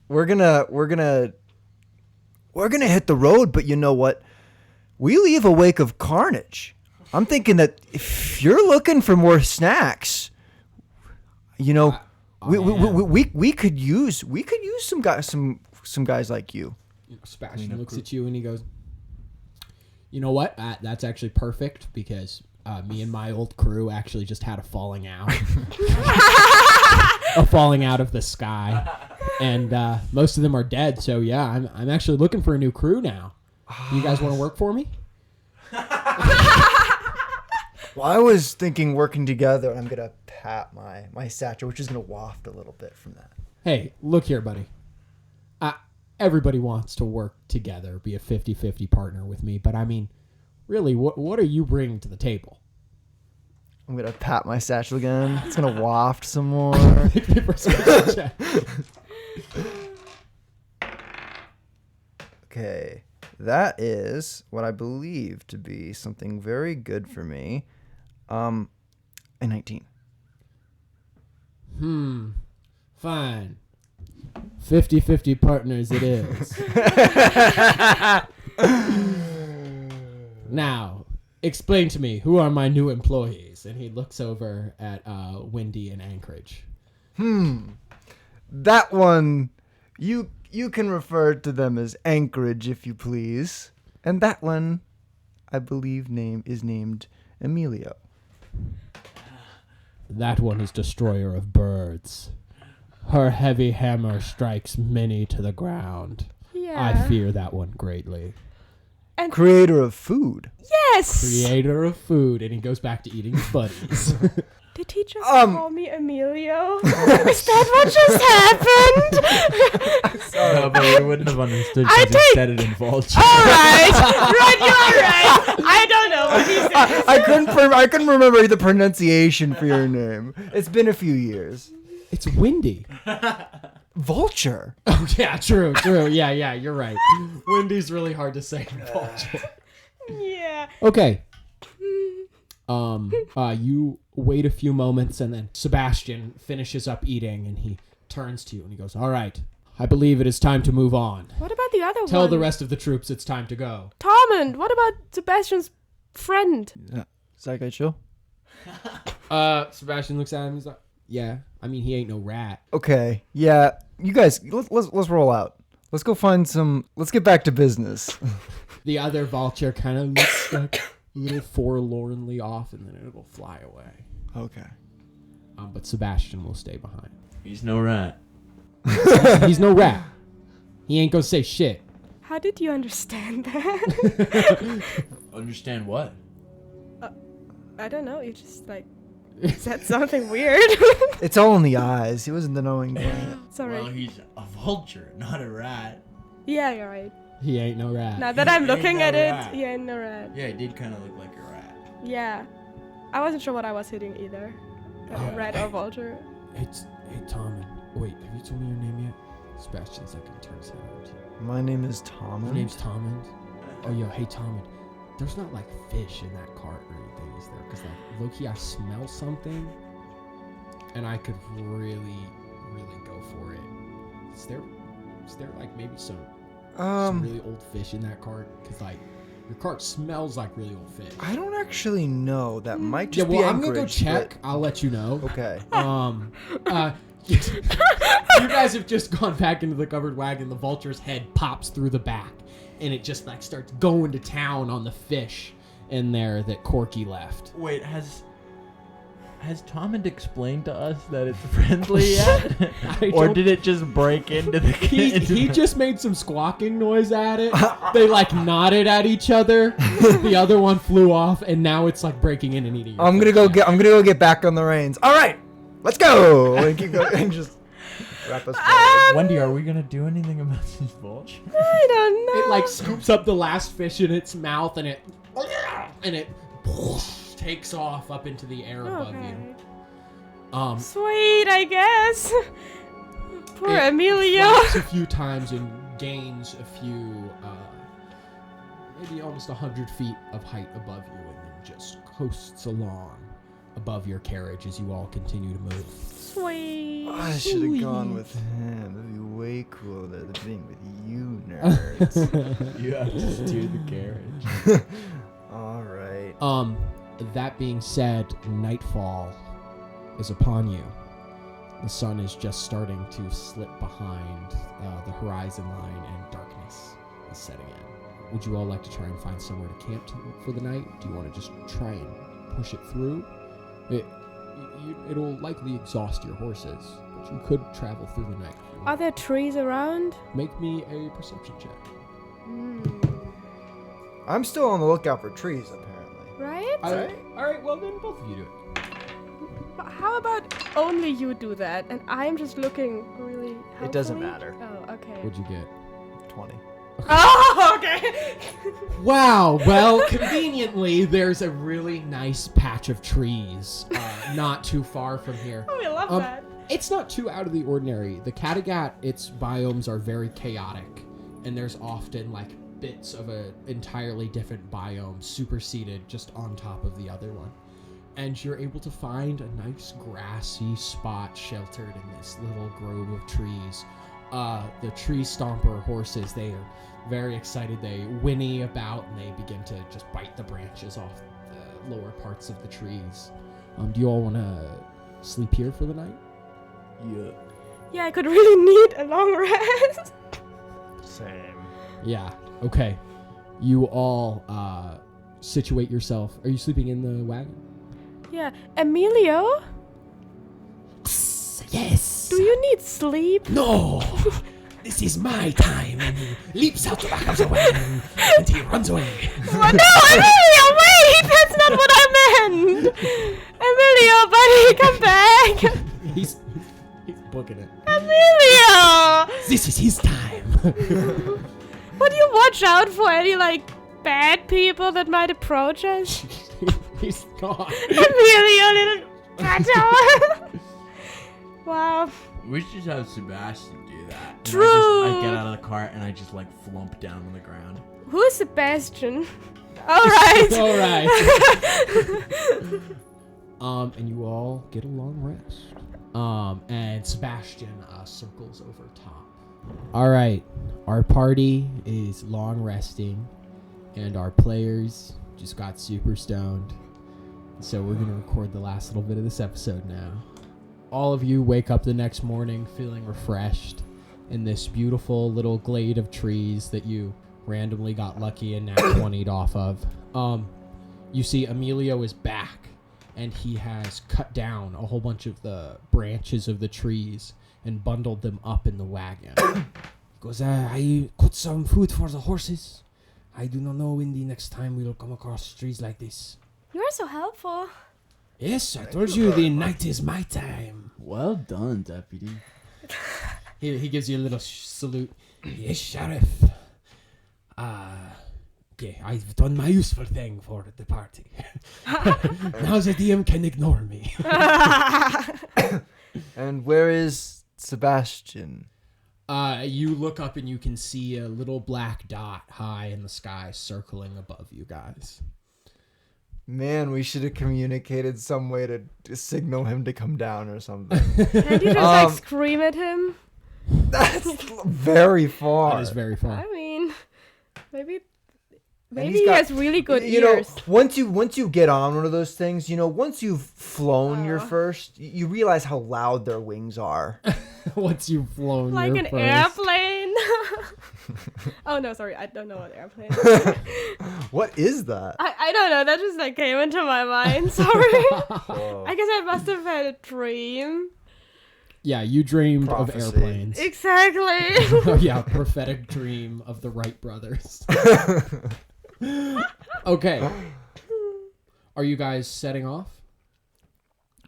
S1: We're gonna hit the road, but you know what? We leave a wake of carnage. I'm thinking that if you're looking for more snacks, you know, we could use some guys like you.
S2: Sebastian looks at you and he goes, you know what? That's actually perfect, because me and my old crew actually just had a falling out. A falling out of the sky. And most of them are dead, so yeah, I'm actually looking for a new crew now. You guys want to work for me?
S1: Well, I was thinking working together, and I'm gonna pat my satchel, which is gonna waft a little bit from that.
S2: Hey, look here, buddy. Everybody wants to work together, be a 50-50 partner with me, but I mean, really, what are you bringing to the table?
S1: I'm gonna pat my satchel again. It's gonna waft some more. Okay, that is what I believe to be something very good for me. A 19.
S2: Fine. 50-50 partners it is. Now, explain to me, who are my new employees? And he looks over at Wendy and Anchorage.
S1: That one, you can refer to them as Anchorage if you please. And that one, I believe, is named Emilio.
S2: That one is Destroyer of Birds. Her heavy hammer strikes many to the ground.
S3: Yeah.
S2: I fear that one greatly.
S1: Creator of food.
S3: Yes.
S2: Creator of food, and he goes back to eating his buddies.
S3: Did he just call me Emilio? Is that what just happened?
S4: No, but we wouldn't have understood
S3: I
S4: because he said it in Vulture.
S3: All right. Right, you're right. I don't know what he said.
S1: I couldn't remember the pronunciation for your name. It's been a few years.
S2: It's Wendy.
S1: Vulture.
S2: Oh yeah, true. Yeah, you're right. Wendy's really hard to say. Vulture.
S3: Yeah.
S2: Okay. You wait a few moments, and then Sebastian finishes up eating, and he turns to you and he goes, "All right, I believe it is time to move on.
S3: What about the other one?
S2: Tell the rest of the troops it's time to go."
S3: Tommund, what about Sebastian's friend?
S1: Is that guy chill?
S2: Sebastian looks at him. He's like, "Yeah, I mean, he ain't no rat."
S1: Okay. Yeah. You guys, let's roll out. Let's go find some. Let's get back to business.
S2: The other vulture kind of looks like a little forlornly off, and then it'll fly away.
S1: Okay.
S2: But Sebastian will stay behind.
S4: He's no rat.
S2: He's no rat. He ain't gonna say shit.
S3: How did you understand that?
S4: Understand what?
S3: I don't know. You just like said something weird.
S1: It's all in the eyes. He wasn't the knowing guy.
S3: Sorry.
S4: Well, he's a vulture, not a rat.
S3: Yeah, you're right.
S2: He ain't no rat.
S3: Now that I'm
S4: He ain't
S3: looking
S4: no
S3: at it,
S4: rat.
S3: he ain't no rat.
S4: Yeah, he did kind of look like a rat.
S3: Yeah. I wasn't sure what I was hitting either. Rat or vulture.
S5: Hey, Tom. Wait, have you told me your name yet? Sebastian's like gonna turn his head over to you.
S1: My name is
S5: Your
S1: Tommund.
S5: name's Tommund? Oh, yo, hey, Tommund. There's not, like, fish in that cart or anything, is there? Because, like, low-key, I smell something, and I could really, really go for it. Is there like, maybe some really old fish in that cart? Because, like, your cart smells like really old fish.
S1: I don't actually know. That might
S2: Yeah,
S1: just
S2: well,
S1: be
S2: I'm gonna go
S1: Anchorage,
S2: check.
S1: but-
S2: I'll let you know.
S1: Okay.
S2: You guys have just gone back into the covered wagon. The vulture's head pops through the back, and it just like starts going to town on the fish in there that Corky left.
S4: Wait, has Tommund explained to us that it's friendly yet? Or
S2: don't-
S4: did it just break into the...
S2: He just made some squawking noise at it. They like nodded at each other. The other one flew off, and now it's like breaking in and eating. your
S1: I'm gonna go get back on the reins. All right, let's go. And keep going. And just wrap us forward.
S4: Wendy, are we gonna do anything about this vulture?
S3: I don't know.
S2: It like scoops up the last fish in its mouth, and it takes off up into the air above you.
S3: Sweet, I guess. Poor
S2: It
S3: Emilio.
S2: flaps a few times and gains a few, maybe almost 100 feet of height above you, and then just coasts along above your carriage as you all continue to move.
S3: Sweet.
S1: I should have gone with him. That'd be way cooler than being with you, nerds.
S4: You have to steer the carriage.
S1: All right.
S2: That being said, nightfall is upon you. The sun is just starting to slip behind the horizon line, and darkness is setting in. Would you all like to try and find somewhere to camp for the night? Do you want to just try and push it through? It'll likely exhaust your horses, but you could travel through the night. if you
S3: Are
S2: want.
S3: there trees around?
S2: Make me a perception check.
S1: I'm still on the lookout for trees, apparently.
S3: Right?
S2: All right. Well, then both of you do it.
S3: But how about only you do that, and I'm just looking really helpfully?
S1: It doesn't matter.
S3: Oh, okay.
S2: What'd you get?
S1: 20.
S3: Oh, okay.
S2: Wow. Well, conveniently, there's a really nice patch of trees not too far from here.
S3: Oh, I love that.
S2: It's not too out of the ordinary. The Kattegat, its biomes are very chaotic, and there's often like bits of an entirely different biome superseded just on top of the other one. And you're able to find a nice grassy spot sheltered in this little grove of trees. The tree stomper horses, they are very excited. They whinny about and they begin to just bite the branches off the lower parts of the trees. Do you all want to sleep here for the night?
S4: Yeah.
S3: Yeah, I could really need a long rest.
S1: Same.
S2: Yeah. Okay. You all situate yourself. Are you sleeping in the wagon?
S3: Yeah. Emilio,
S5: Yes!
S3: do you need sleep?
S5: No! This is my time! And he leaps out the back of the wagon and he runs away.
S3: Oh, no, Emilio, wait! That's not what I meant! Emilio, buddy, come back!
S2: He's booking it.
S3: Emilio!
S5: This is his time!
S3: Would you watch out for any, like, bad people that might approach us?
S2: He's gone.
S3: Emilio, little fato! Wow.
S4: We should have Sebastian do
S5: that.
S4: And I get out of the cart and I just like flump down on the ground.
S3: Who's Sebastian? All right.
S2: All right. And you all get a long rest. And Sebastian circles over top. All right, our party is long resting, and our players just got super stoned. So we're gonna record the last little bit of this episode now. All of you wake up the next morning feeling refreshed in this beautiful little glade of trees that you randomly got lucky and now 20'd off of. You see Emilio is back, and he has cut down a whole bunch of the branches of the trees and bundled them up in the wagon.
S5: He goes, I cooked some food for the horses. I do not know when the next time we will come across trees like this.
S3: You are so helpful.
S5: Yes, I told you the night is my time.
S4: Well done, deputy.
S2: He gives you a little salute.
S5: Yes, Sheriff. Okay, I've done my useful thing for the party. Now the DM can ignore me.
S1: And where is Sebastian?
S2: You look up and you can see a little black dot high in the sky circling above you guys.
S1: Man, we should have communicated some way to signal him to come down or something.
S3: Can't you just like scream at him?
S1: That's very far.
S2: That is very far.
S3: I mean, maybe
S1: he's
S3: he
S1: got-
S3: has really good
S1: you know,
S3: ears.
S1: once you get on one of those things, once you've flown your first, you realize how loud their wings are.
S2: Once you've flown
S3: Like
S2: your
S3: an
S2: first.
S3: airplane. Oh no, sorry, I don't know what airplane.
S1: What is that?
S3: I don't know. That just like came into my mind. Sorry. I guess I must have had a dream.
S2: Yeah, you dreamed
S1: Prophecy.
S2: of airplanes.
S3: Exactly.
S2: Oh yeah, prophetic dream of the Wright brothers. Okay. Are you guys setting off?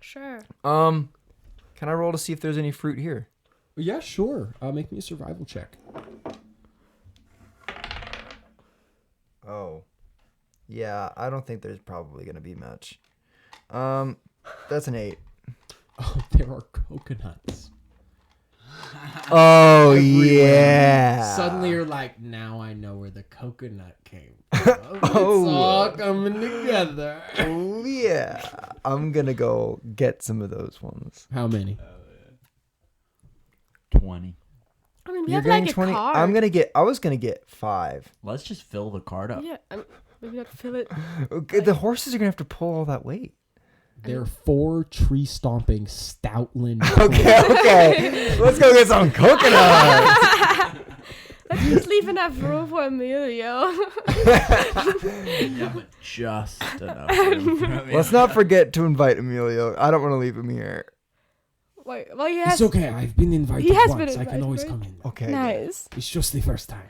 S3: Sure.
S1: Can I roll to see if there's any fruit here?
S2: Yeah, sure. Make me a survival check.
S1: Oh. Yeah, I don't think there's probably going to be much. That's an 8.
S2: Oh, there are coconuts.
S1: Oh, yeah.
S2: Suddenly you're like, now I know where the coconut came from. It's all coming together.
S1: Oh, yeah. I'm going to go get some of those ones.
S2: How many?
S4: 20.
S3: I mean, we
S1: You're
S3: have like
S1: getting
S3: a
S1: 20.
S3: car.
S1: I was going to get 5.
S4: Let's just fill the cart up.
S3: Yeah, maybe not fill it.
S1: Okay, the horses are going to have to pull all that weight.
S2: They're 4 tree-stomping Stoutland.
S1: Okay. Let's go get some coconuts.
S3: Let's just leave enough room for Emilio.
S4: Yeah, but just enough.
S1: Let's not forget to invite Emilio. I don't want to leave him here.
S3: Wait, well, he has.
S5: It's okay, I've been invited
S3: He has
S5: once.
S3: been
S5: I can always
S3: invited,
S5: come in.
S1: Okay.
S3: Nice.
S5: It's just the first time.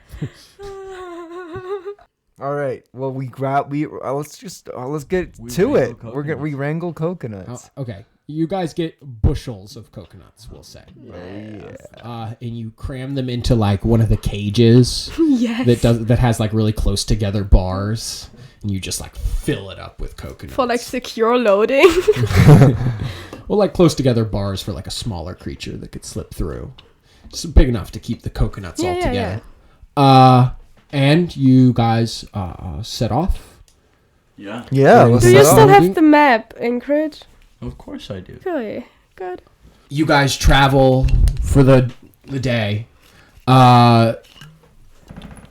S1: All right. Well, let's get
S4: We
S1: to it.
S4: wrangle
S1: We wrangle
S2: Oh,
S1: coconuts.
S2: okay. You guys get bushels of coconuts, we'll say.
S1: Yeah.
S2: And you cram them into like one of the cages
S3: Yes.
S2: that has like really close together bars, and you just like fill it up with coconuts.
S3: For like secure loading.
S2: Well, like close together bars for like a smaller creature that could slip through. Just big enough to keep the coconuts all together. And you guys set off.
S4: Yeah.
S1: Yeah. Let's
S3: Do you
S1: set
S3: still
S1: off.
S3: have the map, Anchorage?
S4: Of course I do.
S3: Really? Good.
S2: You guys travel for the day.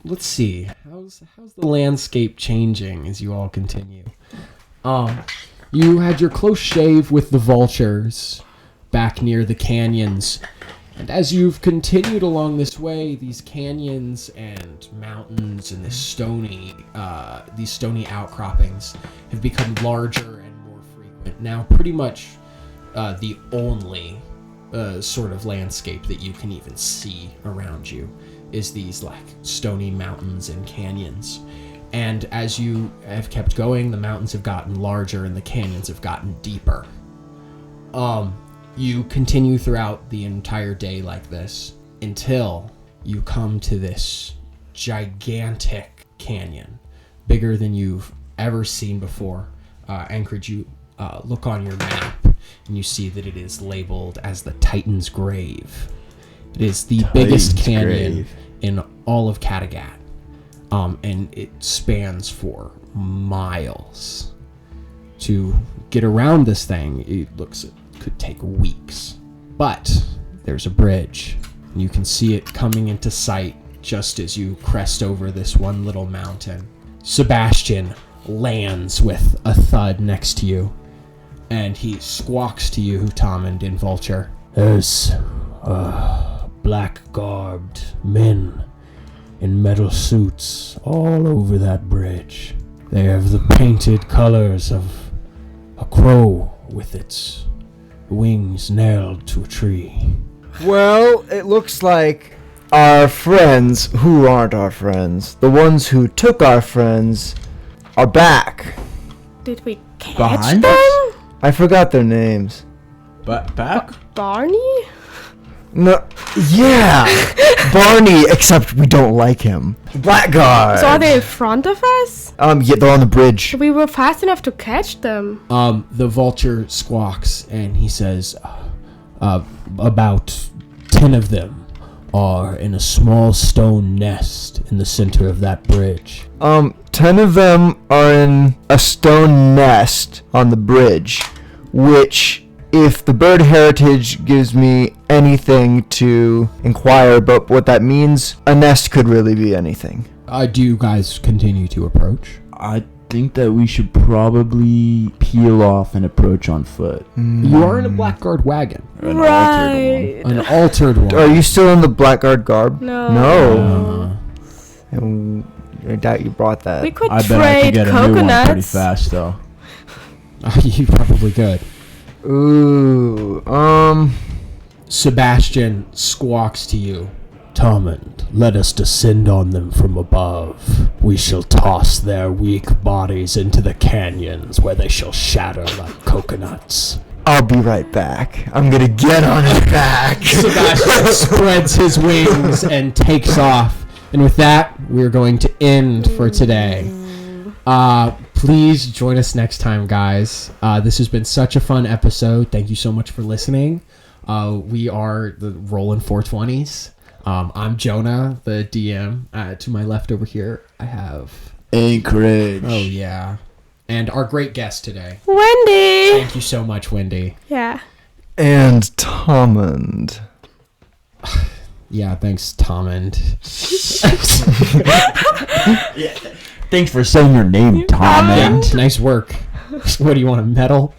S2: Let's see. How's the landscape changing as you all continue? You had your close shave with the vultures back near the canyons. And as you've continued along this way, these canyons and mountains and these stony outcroppings have become larger and more frequent. Now, pretty much the only sort of landscape that you can even see around you is these like stony mountains and canyons. And as you have kept going, the mountains have gotten larger and the canyons have gotten deeper. You continue throughout the entire day like this until you come to this gigantic canyon, bigger than you've ever seen before. Anchorage, you look on your map and you see that it is labeled as the Titan's Grave. It is the biggest
S4: Titan's
S2: canyon
S4: grave.
S2: in all of Kattegat. And it spans for miles. To get around this thing, it could take weeks. But there's a bridge. You can see it coming into sight just as you crest over this one little mountain. Sebastian lands with a thud next to you, and he squawks to you, Tommund in Vulture. There's black-garbed men in metal suits all over that bridge. They have the painted colors of a crow with its wings nailed to a tree.
S1: Well, it looks like our friends who aren't our friends, the ones who took our friends, are back.
S3: Did we catch
S4: Behind
S3: them?
S4: us?
S1: I forgot their names.
S4: But back?
S3: Barney?
S1: No, yeah, Barney, except we don't like him. Blackguards.
S3: So are they in front of us?
S1: Yeah, they're on the bridge.
S3: We were fast enough to catch them.
S2: The vulture squawks, and he says, about 10 of them are in a small stone nest in the center of that bridge.
S1: 10 of them are in a stone nest on the bridge, which, if the bird heritage gives me anything to inquire about what that means, a nest could really be anything.
S2: Do you guys continue to approach?
S4: I think that we should probably peel off and approach on foot.
S2: You are in a Blackguard wagon.
S4: An
S3: Right.
S2: An altered one.
S1: Are you still in the Blackguard garb?
S3: No.
S1: No. I doubt you brought that.
S3: We could
S4: I bet I
S3: trade
S4: could get a new one pretty
S3: coconuts.
S4: fast, though.
S2: You probably could.
S1: Ooh,
S2: Sebastian squawks to you. Tommund, let us descend on them from above. We shall toss their weak bodies into the canyons where they shall shatter like coconuts.
S1: I'll be right back. I'm gonna get on his back.
S2: Sebastian spreads his wings and takes off. And with that, we're going to end for today. Please join us next time, guys. This has been such a fun episode. Thank you so much for listening. We are the Rollin' 420s. I'm Jonah, the DM. To my left over here, I have...
S4: Anchorage.
S2: Oh, yeah. And our great guest today.
S3: Wendy!
S2: Thank you so much, Wendy.
S3: Yeah.
S1: And Tommund.
S2: Yeah, thanks, Tommund.
S4: Thanks for saying your name, Tommund.
S2: Nice work. What do you want, a medal?